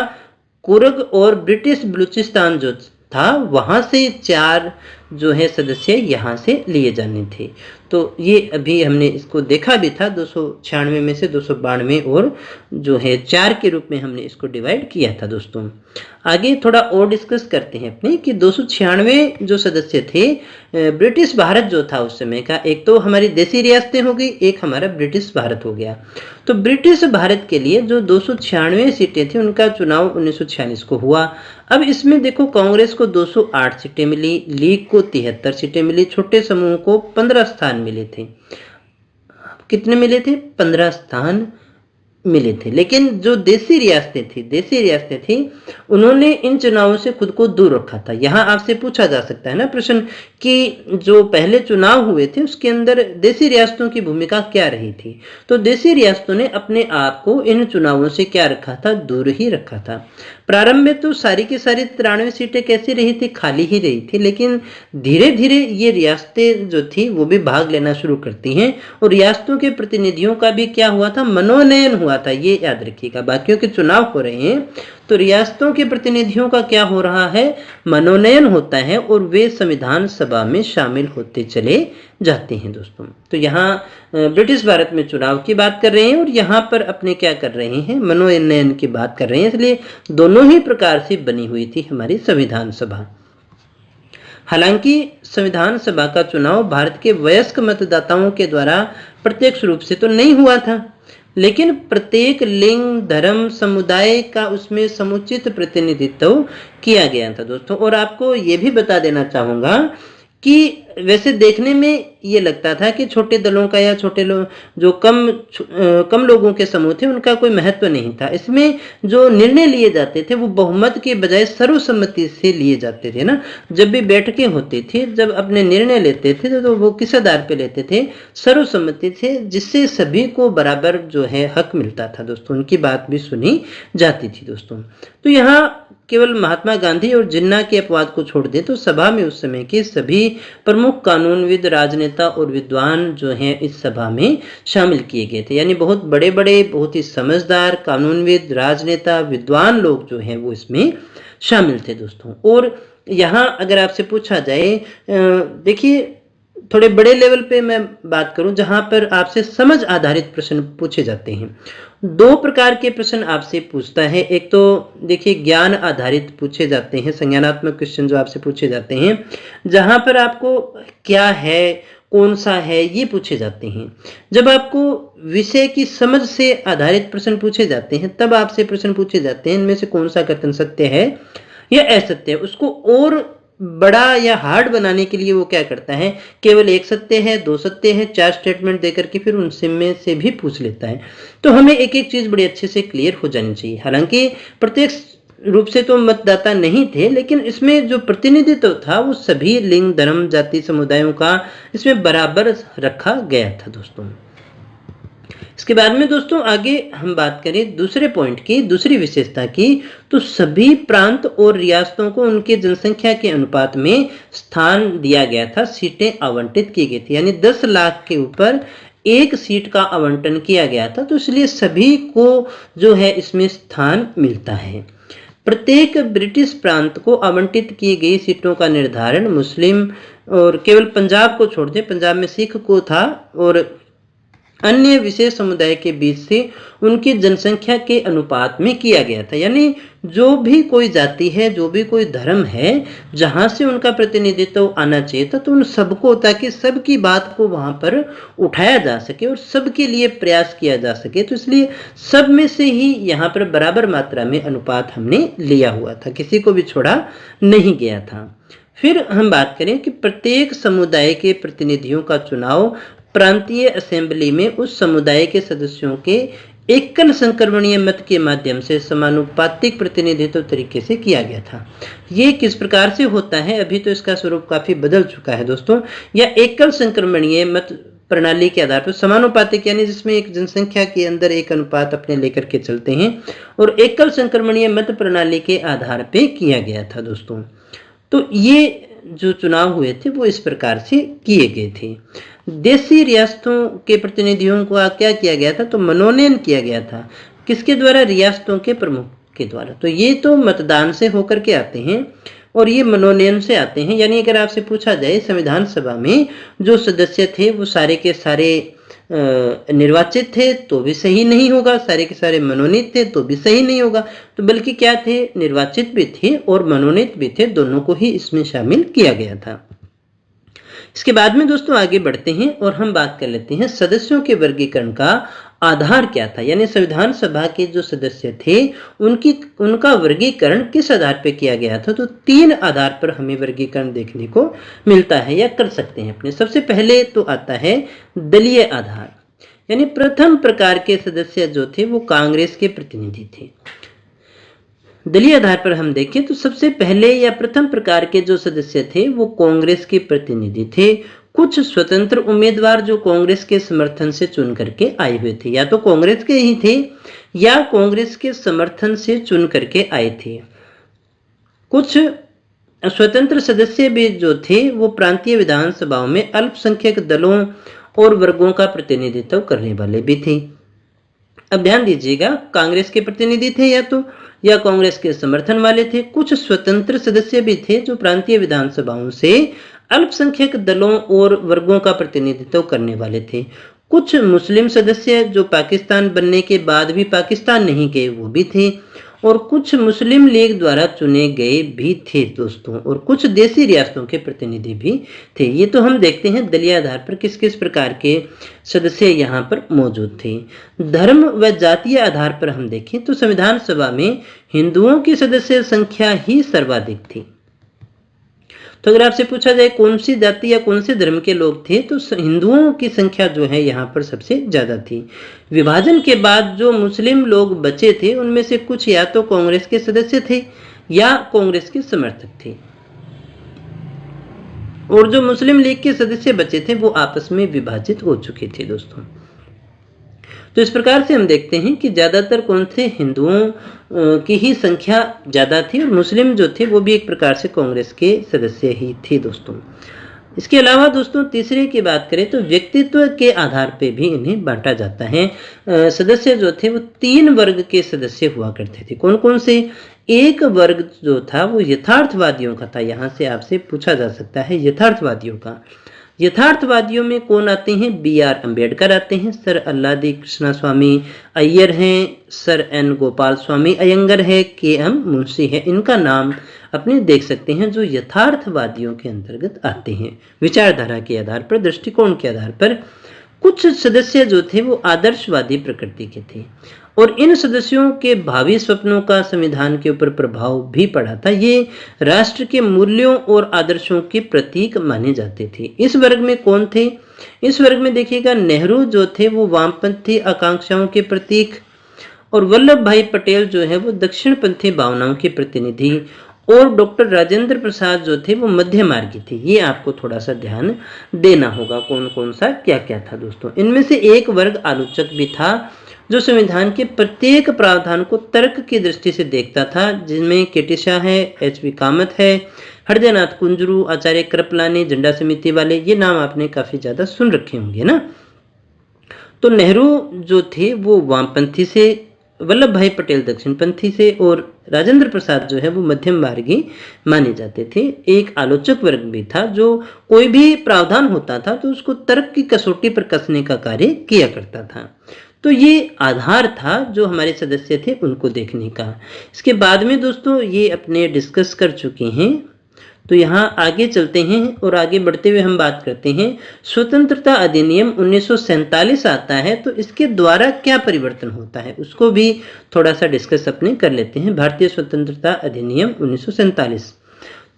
कुर्ग और ब्रिटिश बलूचिस्तान जो था, वहां से 4 जो है सदस्य यहाँ से लिए जाने थे। तो ये अभी हमने इसको देखा भी था, 296 में से 292 और जो है 4 के रूप में हमने इसको डिवाइड किया था दोस्तों। आगे थोड़ा और डिस्कस करते हैं अपने कि 296 जो सदस्य थे, ब्रिटिश भारत जो था उस समय का, एक तो हमारी देशी रियासतें हो गई, एक हमारा ब्रिटिश भारत हो गया। तो ब्रिटिश भारत के लिए जो 296 सीटें थी उनका चुनाव 1946 को हुआ। अब इसमें देखो, कांग्रेस को 208 सीटें मिली, लीग को 73 सीटें मिली, छोटे समूह को 15 स्थान मिले थे। कितने मिले थे? 15 स्थान मिले थे। लेकिन जो देशी रियासतें थी उन्होंने इन चुनावों से खुद को दूर रखा था। यहाँ आपसे पूछा जा सकता है ना प्रश्न कि जो पहले चुनाव हुए थे उसके अंदर देशी रियासतों की भूमिका क्या रही थी? तो देशी रियासतों ने अपने आप को इन चुनावों से क्या रखा था? दूर ही रखा था। प्रारंभ में तो सारी की सारी 93 सीटें कैसी रही थी? खाली ही रही थी। लेकिन धीरे धीरे ये रियासतें जो थी वो भी भाग लेना शुरू करती हैं और रियासतों के प्रतिनिधियों का भी क्या हुआ था? मनोनयन हुआ था। ये याद रखिएगा, बाकियों के चुनाव हो रहे हैं तो रियासतों के प्रतिनिधियों का क्या हो रहा है? मनोनयन होता है और वे संविधान सभा में शामिल होते चले जाते हैं दोस्तों। तो यहाँ ब्रिटिश भारत में चुनाव की बात कर रहे हैं और यहाँ पर अपने क्या कर रहे हैं? मनोनयन की बात कर रहे हैं। इसलिए दोनों ही प्रकार से बनी हुई थी हमारी संविधान सभा। हालांकि संविधान सभा का चुनाव भारत के वयस्क मतदाताओं के द्वारा प्रत्यक्ष रूप से तो नहीं हुआ था, लेकिन प्रत्येक लिंग, धर्म, समुदाय का उसमें समुचित प्रतिनिधित्व किया गया था दोस्तों। और आपको ये भी बता देना चाहूंगा कि वैसे देखने में ये लगता था कि छोटे दलों का या छोटे जो कम लोगों के समूह थे उनका कोई महत्व नहीं था। इसमें जो निर्णय लिए जाते थे वो बहुमत के बजाय सर्वसम्मति से लिए जाते थे ना। जब भी बैठकें होती थी, जब अपने निर्णय लेते थे तो वो किस आधार पे लेते थे? सर्वसम्मति से, जिससे सभी को बराबर जो है हक मिलता था दोस्तों, उनकी बात भी सुनी जाती थी दोस्तों। तो यहाँ केवल महात्मा गांधी और जिन्ना के अपवाद को छोड़ दे तो सभा में उस समय के सभी प्रमुख कानूनविद, राजनेता और विद्वान जो हैं इस सभा में शामिल किए गए थे। यानी बहुत बड़े बड़े, बहुत ही समझदार कानूनविद, राजनेता, विद्वान लोग जो हैं वो इसमें शामिल थे दोस्तों। और यहाँ अगर आपसे पूछा जाए, देखिए थोड़े बड़े लेवल पे मैं बात करूं जहां पर आपसे समझ आधारित प्रश्न पूछे जाते हैं। 2 प्रकार के प्रश्न आपसे पूछता है। एक तो देखिए ज्ञान आधारित पूछे जाते हैं, संज्ञानात्मक क्वेश्चन जो आपसे पूछे जाते हैं, जहां पर आपको क्या है, कौन सा है, ये पूछे जाते हैं। जब आपको विषय की समझ से आधारित प्रश्न पूछे जाते हैं तब आपसे प्रश्न पूछे जाते हैं इनमें से कौन सा कथन सत्य है या असत्य है। उसको और बड़ा या हार्ड बनाने के लिए वो क्या करता है? केवल 1 सत्य है, 2 सत्य है, 4 स्टेटमेंट देकर के फिर उनसे में से भी पूछ लेता है। तो हमें एक एक चीज बड़ी अच्छे से क्लियर हो जानी चाहिए। हालांकि प्रत्यक्ष रूप से तो मतदाता नहीं थे, लेकिन इसमें जो प्रतिनिधित्व था वो सभी लिंग, धर्म, जाति, समुदायों का इसमें बराबर रखा गया था दोस्तों। इसके बाद में दोस्तों आगे हम बात करें दूसरे पॉइंट की, दूसरी विशेषता की, तो सभी प्रांत और रियासतों को उनके जनसंख्या के अनुपात में स्थान दिया गया था, सीटें आवंटित की गई थी। यानी 10 लाख के ऊपर एक सीट का आवंटन किया गया था, तो इसलिए सभी को जो है इसमें स्थान मिलता है। प्रत्येक ब्रिटिश प्रांत को आवंटित की गई सीटों का निर्धारण मुस्लिम और केवल पंजाब को छोड़ दें, पंजाब में सिख को था, और अन्य विशेष समुदाय के बीच से उनकी जनसंख्या के अनुपात में किया गया था। यानी जो भी कोई जाति है, जो भी कोई धर्म है, जहां से उनका प्रतिनिधित्व आना चाहिए था, तो उन सबको, ताकि सबकी बात को वहां पर उठाया जा सके और सबके लिए प्रयास किया जा सके, तो इसलिए सब में से ही यहाँ पर बराबर मात्रा में अनुपात हमने लिया हुआ था, किसी को भी छोड़ा नहीं गया था। फिर हम बात करें कि प्रत्येक समुदाय के प्रतिनिधियों का चुनाव प्रांतीय असेंबली में उस समुदाय के सदस्यों के एकल संक्रमणीय मत के माध्यम से समानुपातिक प्रतिनिधित्व तरीके से किया गया था। ये किस प्रकार से होता है, अभी तो इसका स्वरूप काफी बदल चुका है दोस्तों। यह एकल संक्रमणीय मत प्रणाली के आधार पर समानुपातिक, यानी जिसमें एक जनसंख्या के अंदर एक अनुपात अपने लेकर के चलते हैं, और एकल संक्रमणीय मत प्रणाली के आधार पर किया गया था दोस्तों। तो ये जो चुनाव हुए थे वो इस प्रकार से किए गए थे। देशी रियासतों के प्रतिनिधियों को क्या किया गया था, तो मनोनयन किया गया था। किसके द्वारा? रियासतों के प्रमुख के द्वारा। तो ये तो मतदान से होकर के आते हैं और ये मनोनयन से आते हैं। यानी अगर आपसे पूछा जाए संविधान सभा में जो सदस्य थे वो सारे के सारे निर्वाचित थे तो भी सही नहीं होगा, सारे के सारे मनोनीत थे तो भी सही नहीं होगा, तो बल्कि क्या थे, निर्वाचित भी थे और मनोनीत भी थे, दोनों को ही इसमें शामिल किया गया था। इसके बाद में दोस्तों आगे बढ़ते हैं और हम बात कर लेते हैं सदस्यों के वर्गीकरण का आधार क्या था। यानी संविधान सभा के जो सदस्य थे उनका वर्गीकरण किस आधार पर किया गया था, तो 3 आधार पर हमें वर्गीकरण देखने को मिलता है या कर सकते हैं अपने। सबसे पहले तो आता है दलीय आधार, यानी प्रथम प्रकार के सदस्य जो थे वो कांग्रेस के प्रतिनिधि थे। दलीय आधार पर हम देखें तो सबसे पहले या प्रथम प्रकार के जो सदस्य थे वो कांग्रेस के प्रतिनिधि थे। कुछ स्वतंत्र उम्मीदवार जो कांग्रेस के समर्थन से चुन करके आए हुए थे, या तो कांग्रेस के ही थे या कांग्रेस के समर्थन से चुन करके आए थे। कुछ स्वतंत्र सदस्य भी जो थे वो प्रांतीय विधानसभाओं में अल्पसंख्यक दलों और वर्गों का प्रतिनिधित्व करने वाले भी थे। अब ध्यान दीजिएगा, कांग्रेस के प्रतिनिधि थे या कांग्रेस के समर्थन वाले थे। कुछ स्वतंत्र सदस्य भी थे जो प्रांतीय विधानसभाओं से अल्पसंख्यक दलों और वर्गों का प्रतिनिधित्व करने वाले थे। कुछ मुस्लिम सदस्य जो पाकिस्तान बनने के बाद भी पाकिस्तान नहीं गए वो भी थे, और कुछ मुस्लिम लीग द्वारा चुने गए भी थे दोस्तों, और कुछ देशी रियासतों के प्रतिनिधि भी थे। ये तो हम देखते हैं दलीय आधार पर किस किस प्रकार के सदस्य यहाँ पर मौजूद थे। धर्म व जातीय आधार पर हम देखें तो संविधान सभा में हिंदुओं की सदस्य संख्या ही सर्वाधिक थी। तो अगर आपसे पूछा जाए कौन सी जाति या कौन से धर्म के लोग थे, तो हिंदुओं की संख्या जो है यहाँ पर सबसे ज्यादा थी। विभाजन के बाद जो मुस्लिम लोग बचे थे उनमें से कुछ या तो कांग्रेस के सदस्य थे या कांग्रेस के समर्थक थे, और जो मुस्लिम लीग के सदस्य बचे थे वो आपस में विभाजित हो चुके थे दोस्तों। तो इस प्रकार से हम देखते हैं कि ज्यादातर कौन थे, हिंदुओं की ही संख्या ज्यादा थी, और मुस्लिम जो थे वो भी एक प्रकार से कांग्रेस के सदस्य ही थे दोस्तों। इसके अलावा दोस्तों तीसरे की बात करें तो व्यक्तित्व के आधार पे भी इन्हें बांटा जाता है। सदस्य जो थे वो 3 वर्ग के सदस्य हुआ करते थे। कौन कौन से? एक वर्ग जो था वो यथार्थवादियों का था। यहाँ से आपसे पूछा जा सकता है यथार्थवादियों का। यथार्थवादियों में कौन आते हैं? BR अम्बेडकर आते हैं, सर अल्लादी कृष्णा स्वामी अय्यर हैं, सर N गोपाल स्वामी अयंगर है, KM मुंशी है। इनका नाम अपने देख सकते हैं जो यथार्थवादियों के अंतर्गत आते हैं। विचारधारा के आधार पर, दृष्टिकोण के आधार पर। कुछ सदस्य जो थे वो आदर्शवादी प्रकृति के थे, और इन सदस्यों के भावी स्वप्नों का संविधान के ऊपर प्रभाव भी पड़ा था। ये राष्ट्र के मूल्यों और आदर्शों के प्रतीक माने जाते थे। इस वर्ग में कौन थे? इस वर्ग में देखिएगा नेहरू जो थे वो वामपंथी आकांक्षाओं के प्रतीक, और वल्लभ भाई पटेल जो है वो दक्षिणपंथी भावनाओं के प्रतिनिधि, और डॉक्टर राजेंद्र प्रसाद जो थे वो मध्य मार्गी थे। ये आपको थोड़ा सा ध्यान देना होगा कौन कौन सा क्या क्या था दोस्तों। इनमें से एक वर्ग आलोचक भी था जो संविधान के प्रत्येक प्रावधान को तर्क की दृष्टि से देखता था, जिनमें केटी शाह है, एच.वी. कामत है, हृदयनाथ कुंजरू, आचार्य कृपलानी, झंडा समिति वाले, ये नाम आपने काफी ज्यादा सुन रखे होंगे ना। तो नेहरू जो थे वो वामपंथी से, वल्लभ भाई पटेल दक्षिणपंथी से और राजेंद्र प्रसाद जो है वो मध्यम मार्गी माने जाते थे। एक आलोचक वर्ग भी था जो कोई भी प्रावधान होता था तो उसको तर्क की कसौटी पर कसने का कार्य किया करता था। तो ये आधार था जो हमारे सदस्य थे उनको देखने का। इसके बाद में दोस्तों ये अपने डिस्कस कर चुके हैं। तो यहाँ आगे चलते हैं और आगे बढ़ते हुए हम बात करते हैं स्वतंत्रता अधिनियम 1947 आता है, तो इसके द्वारा क्या परिवर्तन होता है उसको भी थोड़ा सा डिस्कस अपने कर लेते हैं। भारतीय स्वतंत्रता अधिनियम 1947।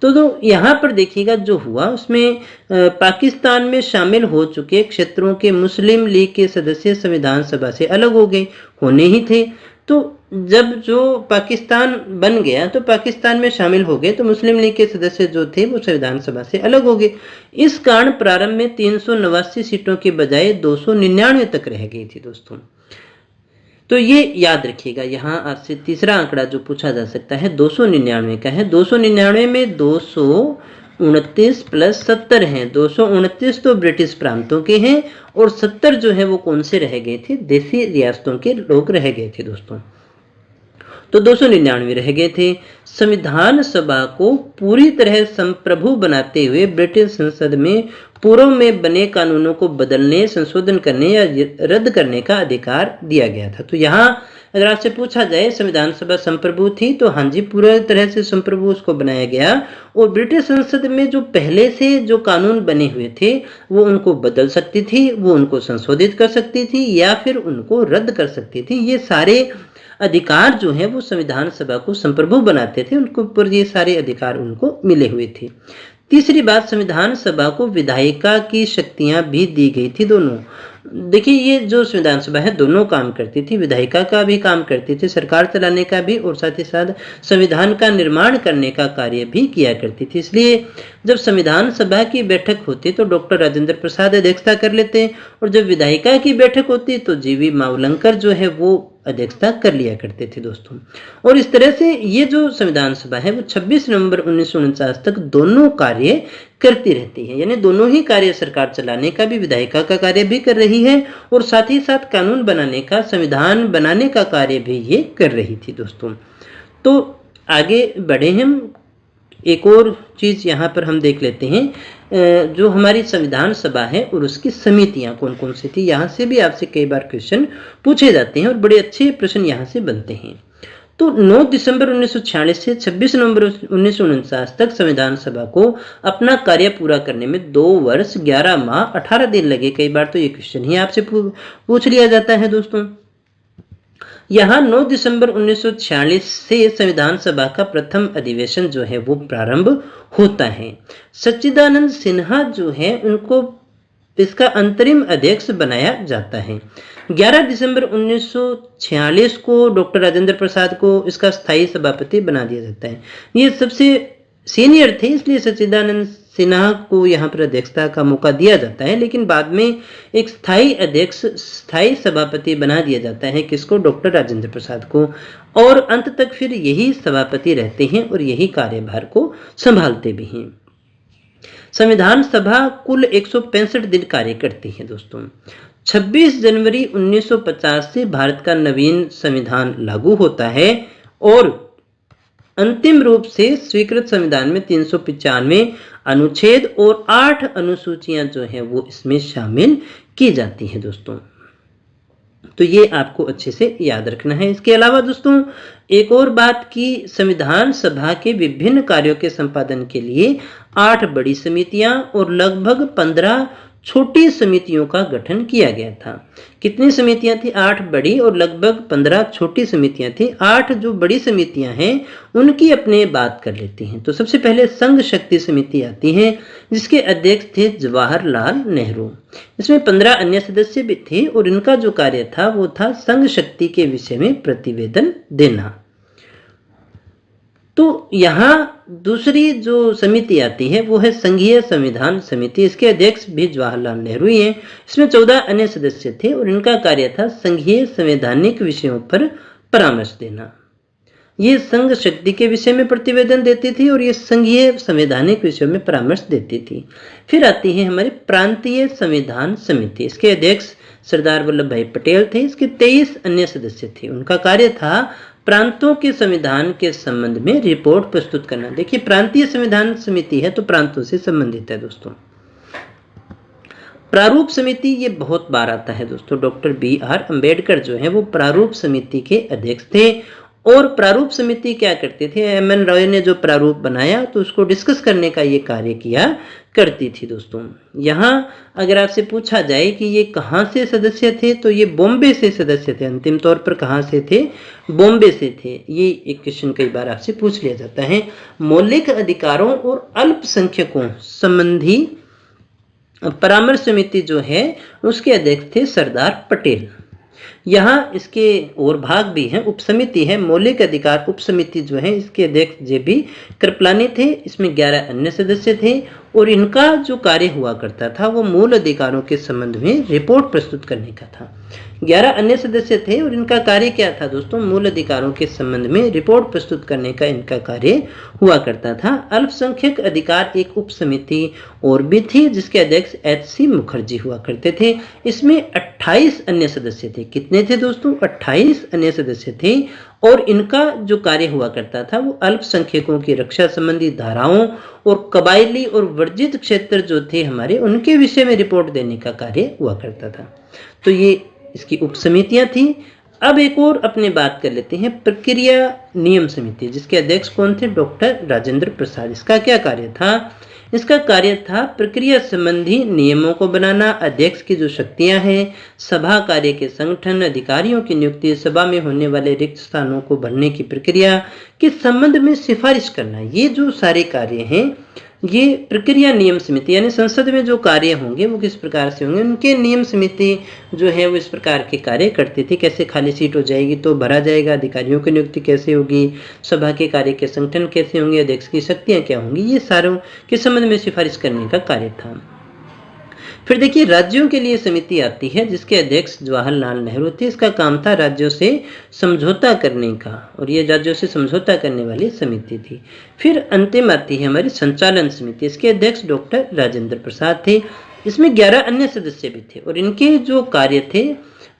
तो यहाँ पर देखिएगा जो हुआ उसमें पाकिस्तान में शामिल हो चुके क्षेत्रों के मुस्लिम लीग के सदस्य संविधान सभा से अलग हो गए, होने ही थे। तो जब जो पाकिस्तान बन गया तो पाकिस्तान में शामिल हो गए तो मुस्लिम लीग के सदस्य जो थे वो संविधान सभा से अलग हो गए। इस कारण प्रारंभ में 389 सीटों के बजाय 299 तक रह गई थी दोस्तों। तो ये याद रखिएगा, यहाँ आपसे तीसरा आंकड़ा जो पूछा जा सकता है 299 का है। 299 में 229 प्लस 70 हैं। 229 तो ब्रिटिश प्रांतों के हैं और 70 जो है वो कौन से रह गए थे, देसी रियासतों के लोग रह गए थे दोस्तों। तो 299 रह गए थे। संविधान सभा को पूरी तरह संप्रभु बनाते हुए ब्रिटिश संसद में पूर्व में बने कानूनों को बदलने, संशोधन करने या रद्द करने का अधिकार दिया गया था। तो यहाँ अगर आपसे पूछा जाए संविधान सभा संप्रभु थी तो हाँ जी, पूरी तरह से संप्रभु उसको बनाया गया और ब्रिटिश संसद में जो पहले से जो कानून बने हुए थे वो उनको बदल सकती थी, वो उनको संशोधित कर सकती थी या फिर उनको रद्द कर सकती थी। ये सारे अधिकार जो है वो संविधान सभा को संप्रभु बनाते थे, उनको ऊपर ये सारे अधिकार उनको मिले हुए थे। तीसरी बात, संविधान सभा को विधायिका की शक्तियां भी दी गई थी दोनों। देखिए ये जो संविधान सभा है दोनों काम करती थी, विधायिका का भी काम करती थी, सरकार चलाने का भी और साथ ही साथ संविधान का निर्माण करने का कार्य भी किया करती थी। इसलिए जब संविधान सभा की बैठक होती तो डॉक्टर राजेंद्र प्रसाद अध्यक्षता कर लेते और जब विधायिका की बैठक होती तो जीवी मावलंकर जो है वो अध्यक्षता कर लिया करते थे दोस्तों। और इस तरह से ये जो संविधान सभा है वो 26 नवंबर 1949 तक दोनों कार्य करती रहती है, यानी दोनों ही कार्य सरकार चलाने का भी, विधायिका का कार्य भी कर रही है और साथ ही साथ कानून बनाने का, संविधान बनाने का कार्य भी ये कर रही थी दोस्तों। तो आगे बढ़े हम, एक और चीज यहाँ पर हम देख लेते हैं जो हमारी संविधान सभा है और उसकी समितियां कौन कौन सी थी। यहाँ से भी आपसे कई बार क्वेश्चन पूछे जाते हैं और बड़े अच्छे प्रश्न यहाँ से बनते हैं। तो 9 दिसंबर 1946 से 26 नवंबर 1949 तक संविधान सभा को अपना कार्य पूरा करने में 2 वर्ष 11 माह 18 दिन लगे। कई बार तो ये क्वेश्चन ही आपसे पूछ लिया जाता है दोस्तों। यहाँ 9 दिसंबर 1946 से संविधान सभा का प्रथम अधिवेशन जो है वो प्रारंभ होता है। सच्चिदानंद सिन्हा जो है उनको इसका अंतरिम अध्यक्ष बनाया जाता है। 11 दिसंबर 1946 को डॉक्टर राजेंद्र प्रसाद को इसका स्थायी सभापति बना दिया जाता है। ये सबसे सीनियर थे इसलिए सच्चिदानंद सिन्हा को यहाँ पर अध्यक्षता का मौका दिया जाता है, लेकिन बाद में एक स्थायी अध्यक्ष, स्थायी सभापति बना दिया जाता है किसको, डॉक्टर राजेंद्र प्रसाद को, और अंत तक फिर यही सभापति रहते हैं और यही कार्यभार को संभालते भी हैं। संविधान सभा कुल 165 दिन कार्य करती है दोस्तों। 26 जनवरी 1950 से भारत का नवीन संविधान लागू होता है और अंतिम रूप से स्वीकृत संविधान में 395 अनुच्छेद और 8 अनुसूचियां जो हैं वो इसमें शामिल की जाती हैं दोस्तों। तो ये आपको अच्छे से याद रखना है। इसके अलावा दोस्तों एक और बात की, संविधान सभा के विभिन्न कार्यों के संपादन के लिए 8 बड़ी समितियां और लगभग 15 छोटी समितियों का गठन किया गया था। कितनी समितियां थी? 8 बड़ी और लगभग 15 छोटी समितियां थी। 8 जो बड़ी समितियां हैं उनकी अपने बात कर लेते हैं। तो सबसे पहले संघ शक्ति समिति आती है जिसके अध्यक्ष थे जवाहरलाल नेहरू। इसमें 15 अन्य सदस्य भी थे और इनका जो कार्य था वो था संघ शक्ति के विषय में प्रतिवेदन देना। तो यहाँ दूसरी जो समिति आती है वो है संघीय संविधान समिति। इसके अध्यक्ष भी जवाहरलाल नेहरू ही हैं। इसमें 14 अन्य सदस्य थे और इनका कार्य था संघीय संवैधानिक विषयों पर परामर्श देना। ये संघ शक्ति के विषय में प्रतिवेदन देती थी और ये संघीय संवैधानिक विषयों में परामर्श देती थी। फिर आती है हमारी प्रांतीय संविधान समिति। इसके अध्यक्ष सरदार वल्लभ भाई पटेल थे। इसके 23 अन्य सदस्य थे। उनका कार्य था प्रांतों के संविधान के संबंध में रिपोर्ट प्रस्तुत करना। देखिए, प्रांतीय संविधान समिति है तो प्रांतों से संबंधित है दोस्तों। प्रारूप समिति ये बहुत बार आता है दोस्तों। डॉक्टर BR अम्बेडकर जो है वो प्रारूप समिति के अध्यक्ष थे और प्रारूप समिति क्या करते थे, MN रॉय ने जो प्रारूप बनाया तो उसको डिस्कस करने का ये कार्य किया करती थी दोस्तों। यहाँ अगर आपसे पूछा जाए कि ये कहाँ से सदस्य थे तो ये बॉम्बे से सदस्य थे। अंतिम तौर पर कहाँ से थे, बॉम्बे से थे। ये एक क्वेश्चन कई बार आपसे पूछ लिया जाता है। मौलिक अधिकारों और अल्पसंख्यकों संबंधी परामर्श समिति जो है उसके अध्यक्ष थे सरदार पटेल। यहाँ इसके और भाग भी हैं। उपसमिति है मौलिक अधिकार उपसमिति जो है, इसके अध्यक्ष JB कृपलानी थे। इसमें 11 अन्य सदस्य थे और इनका जो कार्य हुआ करता था वो मूल अधिकारों के संबंध में रिपोर्ट प्रस्तुत करने का था। 11 अन्य सदस्य थे और इनका कार्य क्या था दोस्तों, मूल अधिकारों के संबंध में रिपोर्ट प्रस्तुत करने का इनका कार्य हुआ करता था। अल्पसंख्यक अधिकार एक उप समिति और भी थी जिसके अध्यक्ष HC मुखर्जी हुआ करते थे। इसमें 28 अन्य सदस्य थे। कितने थे दोस्तों, 28 अन्य सदस्य थे और इनका जो कार्य हुआ करता था वो अल्पसंख्यकों की रक्षा संबंधी धाराओं और कबायली और वर्जित क्षेत्र जो थे हमारे, उनके विषय में रिपोर्ट देने का कार्य हुआ करता था। तो ये इसकी उपसमितियां थी। अब एक और अपने बात कर लेते हैं प्रक्रिया नियम समिति, जिसके अध्यक्ष कौन थे, डॉक्टर राजेंद्र प्रसाद। इसका क्या कार्य था, इसका कार्य था प्रक्रिया संबंधी नियमों को बनाना। अध्यक्ष की जो शक्तियां हैं, सभा कार्य के संगठन, अधिकारियों की नियुक्ति, सभा में होने वाले रिक्त स्थानों को भरने की प्रक्रिया के संबंध में सिफारिश करना, ये जो सारे कार्य हैं ये प्रक्रिया नियम समिति यानी संसद में जो कार्य होंगे वो किस प्रकार से होंगे, उनके नियम समिति जो है वो इस प्रकार के कार्य करती थी। कैसे खाली सीट हो जाएगी तो भरा जाएगा, अधिकारियों की नियुक्ति कैसे होगी, सभा के कार्य के संगठन कैसे होंगे, अध्यक्ष की शक्तियां क्या होंगी, ये सारों के संबंध में सिफारिश करने का कार्य था। फिर देखिए राज्यों के लिए समिति आती है जिसके अध्यक्ष जवाहरलाल नेहरू थे। इसका काम था राज्यों से समझौता करने का और ये राज्यों से समझौता करने वाली समिति थी। फिर अंतिम आती है हमारी संचालन समिति। इसके अध्यक्ष डॉक्टर राजेंद्र प्रसाद थे। इसमें 11 अन्य सदस्य भी थे और इनके जो कार्य थे,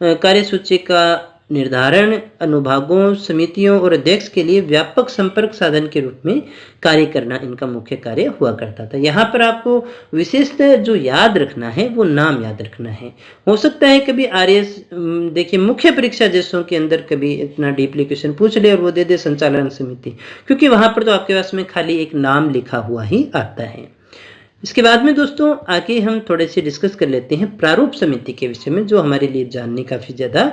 कार्यसूची का निर्धारण, अनुभागों, समितियों और अध्यक्ष के लिए व्यापक संपर्क साधन के रूप में कार्य करना इनका मुख्य कार्य हुआ करता था। यहाँ पर आपको विशेषतः जो याद रखना है वो नाम याद रखना है। हो सकता है कभी RS देखिए मुख्य परीक्षा जैसों के अंदर कभी इतना डीपली क्वेश्चन पूछ ले और वो दे दे संचालन समिति, क्योंकि वहां पर तो आपके पास में खाली एक नाम लिखा हुआ ही आता है। इसके बाद में दोस्तों आगे हम थोड़े से डिस्कस कर लेते हैं प्रारूप समिति के विषय में, जो हमारे लिए जानने काफ़ी ज़्यादा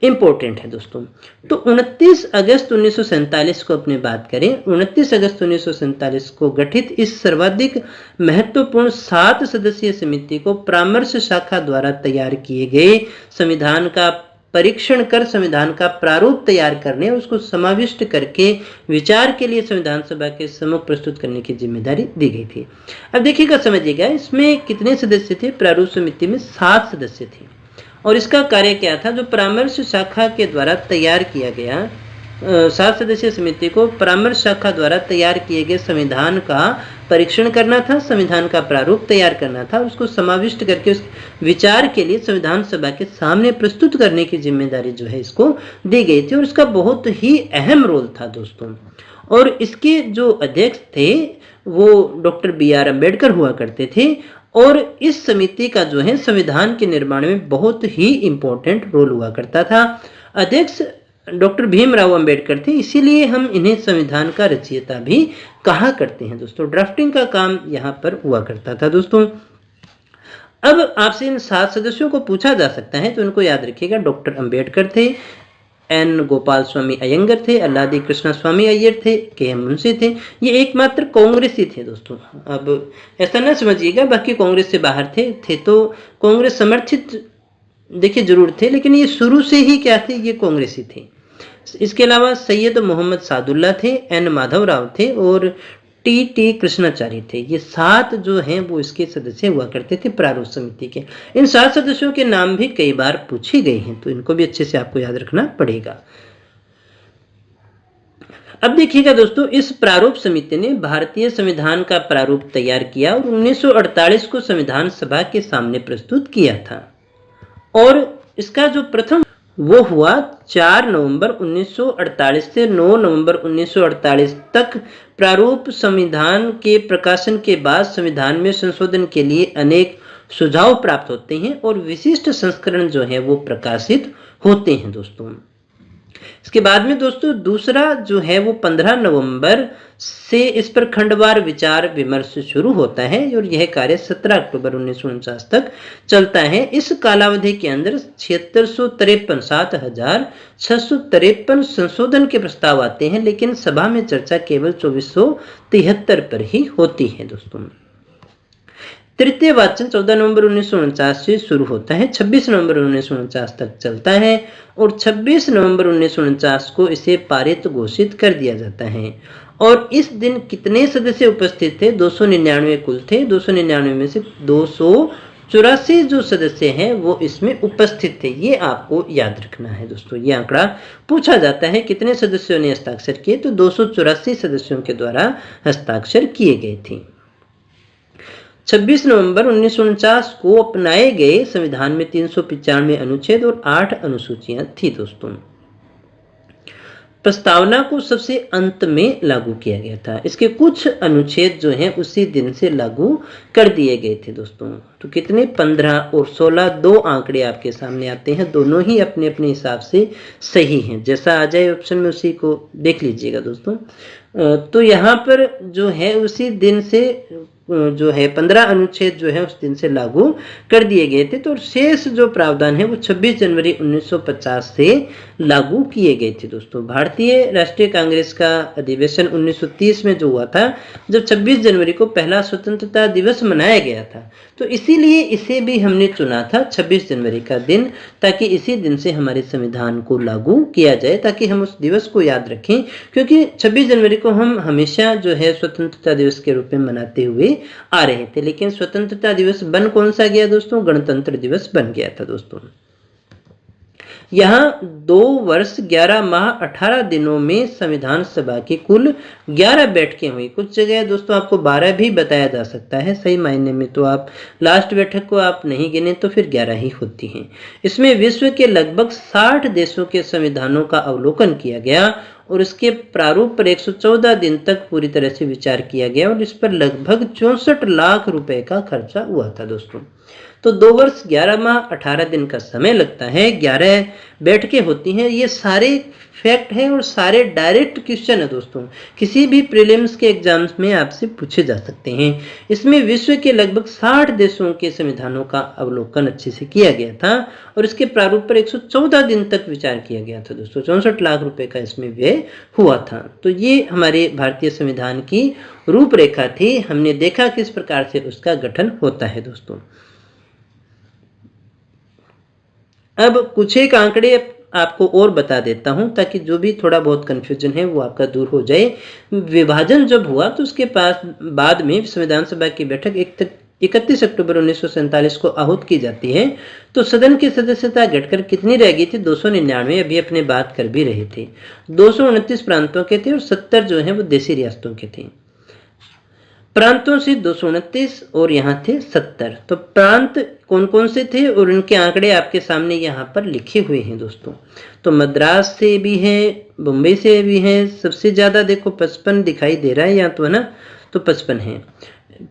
इम्पोर्टेंट है दोस्तों। तो 29 अगस्त 1947 को अपने बात करें, 29 अगस्त 1947 को गठित इस सर्वाधिक महत्वपूर्ण 7 सदस्यीय समिति को परामर्श शाखा द्वारा तैयार किए गए संविधान का परीक्षण कर संविधान का प्रारूप तैयार करने, उसको समाविष्ट करके विचार के लिए संविधान सभा के सम्मुख प्रस्तुत करने की जिम्मेदारी दी गई थी। अब देखिएगा, समझिएगा इसमें कितने सदस्य थे। प्रारूप समिति में 7 सदस्य थे और इसका कार्य क्या था, जो परामर्श शाखा के द्वारा तैयार किया गया 7 सदस्यीय समिति को परामर्श शाखा द्वारा तैयार किए गए संविधान का परीक्षण करना था, संविधान का प्रारूप तैयार करना था, उसको समाविष्ट करके उस विचार के लिए संविधान सभा के सामने प्रस्तुत करने की जिम्मेदारी जो है इसको दी गई थी और इसका बहुत ही अहम रोल था दोस्तों। और इसके जो अध्यक्ष थे वो डॉक्टर BR अम्बेडकर हुआ करते थे और इस समिति का जो है संविधान के निर्माण में बहुत ही इंपॉर्टेंट रोल हुआ करता था। अध्यक्ष डॉक्टर भीमराव अंबेडकर थे, इसीलिए हम इन्हें संविधान का रचयिता भी कहा करते हैं दोस्तों। ड्राफ्टिंग का काम यहाँ पर हुआ करता था दोस्तों। अब आपसे इन 7 सदस्यों को पूछा जा सकता है तो उनको याद रखिएगा। डॉक्टर अंबेडकर थे, N गोपाल स्वामी अयंगर थे, अल्लादी कृष्णा स्वामी अय्यर थे, KM मुंशी थे। ये एकमात्र कांग्रेसी थे दोस्तों। अब ऐसा ना समझिएगा बाकी कांग्रेस से बाहर थे तो कांग्रेस समर्थित देखिए जरूर थे, लेकिन ये शुरू से ही क्या थे, ये कांग्रेसी थे। इसके अलावा सैयद मोहम्मद सादुल्ला थे, एन माधव राव थे और टी कृष्णाचारी थे। ये 7 जो हैं वो इसके सदस्य हुआ करते थे प्रारूप समिति के। इन 7 सदस्यों के नाम भी कई बार पूछे गए हैं, तो इनको भी अच्छे से आपको याद रखना पड़ेगा। अब देखिएगा दोस्तों, इस प्रारूप समिति ने भारतीय संविधान का प्रारूप तैयार किया और 1948 को संविधान सभा के सामने प्रस्तुत किया था और इसका जो प्रथम वो हुआ 4 नवंबर 1948 से 9 नवंबर 1948 तक। प्रारूप संविधान के प्रकाशन के बाद संविधान में संशोधन के लिए अनेक सुझाव प्राप्त होते हैं और विशिष्ट संस्करण जो है वो प्रकाशित होते हैं दोस्तों। इसके बाद में दोस्तों दूसरा जो है वो 15 नवंबर से इस पर खंडवार विचार विमर्श शुरू होता है और यह कार्य 17 अक्टूबर 1949 तक चलता है। इस कालावधि के अंदर 7653 संशोधन के प्रस्ताव आते हैं, लेकिन सभा में चर्चा केवल 2473 पर ही होती है दोस्तों। तृतीय वाचन 14 नवंबर 1949 से शुरू होता है, 26 नवंबर 1949 तक चलता है और 26 नवंबर 1949 को इसे पारित घोषित कर दिया जाता है। और इस दिन कितने सदस्य उपस्थित थे? 299 कुल थे। 299 में से 284 जो सदस्य हैं वो इसमें उपस्थित थे। ये आपको याद रखना है दोस्तों। ये आंकड़ा पूछा जाता है कितने सदस्यों ने हस्ताक्षर किए, तो 284 सदस्यों के द्वारा हस्ताक्षर किए गए थे। 26 नवंबर 1949 को अपनाए गए संविधान में 395 अनुच्छेद और 8 अनुसूचियां थी दोस्तों। प्रस्तावना को सबसे अंत में लागू किया गया था। इसके कुछ अनुच्छेद जो हैं उसी दिन से लागू कर दिए गए थे दोस्तों। तो कितने? 15 और 16, 2 आंकड़े आपके सामने आते हैं, दोनों ही अपने अपने हिसाब से सही हैं। जैसा आ जाए ऑप्शन में उसी को देख लीजिएगा दोस्तों। तो यहाँ पर जो है उसी दिन से जो है 15 अनुच्छेद जो है उस दिन से लागू कर दिए गए थे। तो शेष जो प्रावधान है वो 26 जनवरी 1950 से लागू किए गए थे दोस्तों। भारतीय राष्ट्रीय कांग्रेस का अधिवेशन 1930 में जो हुआ था, जब 26 जनवरी को पहला स्वतंत्रता दिवस मनाया गया था, तो इसीलिए इसे भी हमने चुना था 26 जनवरी का दिन, ताकि इसी दिन से हमारे संविधान को लागू किया जाए, ताकि हम उस दिवस को याद रखें। क्योंकि 26 जनवरी को हम हमेशा जो है स्वतंत्रता दिवस के रूप में मनाते हुए आ रहे थे, लेकिन स्वतंत्रता दिवस बन कौन सा गया दोस्तों? गणतंत्र दिवस बन गया था दोस्तों। यहाँ 2 वर्ष 11 माह 18 दिनों में संविधान सभा की कुल 11 बैठकें हुई। कुछ जगह दोस्तों आपको 12 भी बताया जा सकता है, सही मायने में तो आप लास्ट बैठक को आप नहीं गिने तो फिर 11 ही होती हैं। इसमें विश्व के लगभग 60 देशों के संविधानों का अवलोकन किया गया और इसके प्रारूप पर 114 दिन तक पूरी तरह से विचार किया गया और इस पर लगभग 64 लाख रुपए का खर्चा हुआ था दोस्तों। तो 2 वर्ष 11 माह 18 दिन का समय लगता है, 11 बैठकें होती हैं। ये सारे फैक्ट हैं और सारे डायरेक्ट क्वेश्चन है दोस्तों, किसी भी प्रीलिम्स के एग्जाम्स में आपसे पूछे जा सकते हैं। इसमें विश्व के लगभग 60 देशों के संविधानों का अवलोकन अच्छे से किया गया था और इसके प्रारूप पर 114 दिन तक विचार किया गया था दोस्तों। 64 लाख रुपए का इसमें व्यय हुआ था। तो ये हमारे भारतीय संविधान की रूपरेखा थी। हमने देखा किस प्रकार से उसका गठन होता है दोस्तों। अब कुछ एक आंकड़े आपको और बता देता हूं, ताकि जो भी थोड़ा बहुत कंफ्यूजन है वो आपका दूर हो जाए। विभाजन जब हुआ तो उसके बाद में संविधान सभा की बैठक 31 अक्टूबर 1947 को आहूत की जाती है। तो सदन की सदस्यता घटकर कितनी रह गई थी? 299। अभी अपने बात कर भी रहे थे। 229 प्रांतों के थे और 70 जो है वो देशी रियासतों के थे। प्रांतों से 229 और यहाँ थे 70। तो प्रांत कौन कौन से थे और उनके आंकड़े आपके सामने यहाँ पर लिखे हुए हैं दोस्तों। तो मद्रास से भी है, बम्बई से भी है। सबसे ज्यादा देखो 55 दिखाई दे रहा है यहाँ तो, है ना? तो 55 है।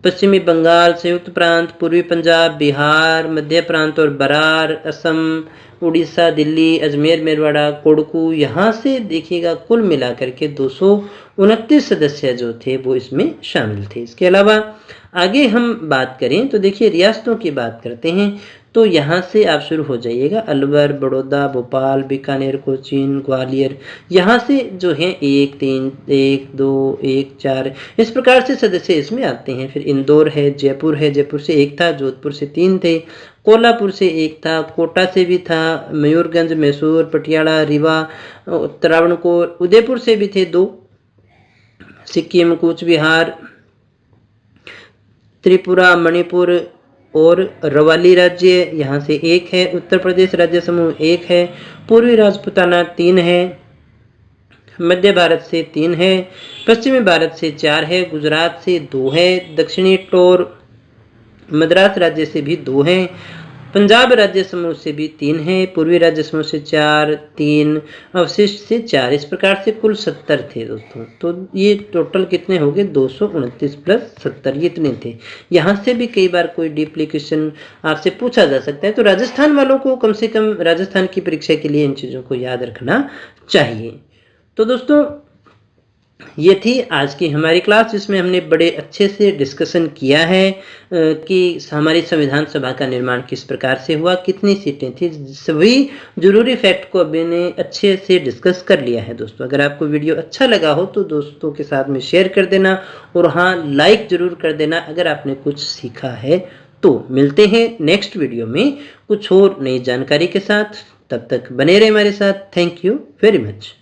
पश्चिमी बंगाल, संयुक्त प्रांत, पूर्वी पंजाब, बिहार, मध्य प्रांत और बरार, असम, उड़ीसा, दिल्ली, अजमेर, मेरवाड़ा, कोडकू, यहाँ से देखिएगा कुल मिलाकर के 229 सदस्य जो थे वो इसमें शामिल थे। इसके अलावा आगे हम बात करें तो देखिए रियासतों की बात करते हैं, तो यहाँ से आप शुरू हो जाइएगा, अलवर, बड़ौदा, भोपाल, बीकानेर, कोचीन, ग्वालियर, यहाँ से जो है 1, 3, 1, 2, 1, 4 इस प्रकार से सदस्य इसमें आते हैं। फिर इंदौर है, जयपुर से 1 था, जोधपुर से 3 थे, कोल्हापुर से 1 था, कोटा से भी था, मयूरगंज, मैसूर, पटियाला, रीवा, त्रावणकोर, उदयपुर से भी थे 2, सिक्किम, कूच बिहार, त्रिपुरा, मणिपुर और रवाली राज्य यहाँ से 1 है, उत्तर प्रदेश राज्य समूह 1 है, पूर्वी राजपूताना 3 है, मध्य भारत से 3 है, पश्चिमी भारत से 4 है, गुजरात से 2 है, दक्षिणी टोर मद्रास राज्य से भी 2 हैं, पंजाब राज्य समूह से भी 3 है, पूर्वी राज्य समूह से 4, 3, अवशिष्ट से 4, इस प्रकार से कुल 70 थे दोस्तों। तो ये टोटल कितने हो गए, 229 प्लस 70, ये इतने थे। यहाँ से भी कई बार कोई डुप्लीकेशन आपसे पूछा जा सकता है, तो राजस्थान वालों को कम से कम राजस्थान की परीक्षा के लिए इन चीज़ों को याद रखना चाहिए। तो दोस्तों ये थी आज की हमारी क्लास, जिसमें हमने बड़े अच्छे से डिस्कशन किया है कि हमारी संविधान सभा का निर्माण किस प्रकार से हुआ, कितनी सीटें थी, सभी जरूरी फैक्ट को अभी ने अच्छे से डिस्कस कर लिया है दोस्तों। अगर आपको वीडियो अच्छा लगा हो तो दोस्तों के साथ में शेयर कर देना, और हाँ लाइक जरूर कर देना अगर आपने कुछ सीखा है तो। मिलते हैं नेक्स्ट वीडियो में कुछ और नई जानकारी के साथ, तब तक बने रहे हमारे साथ। Thank you very much.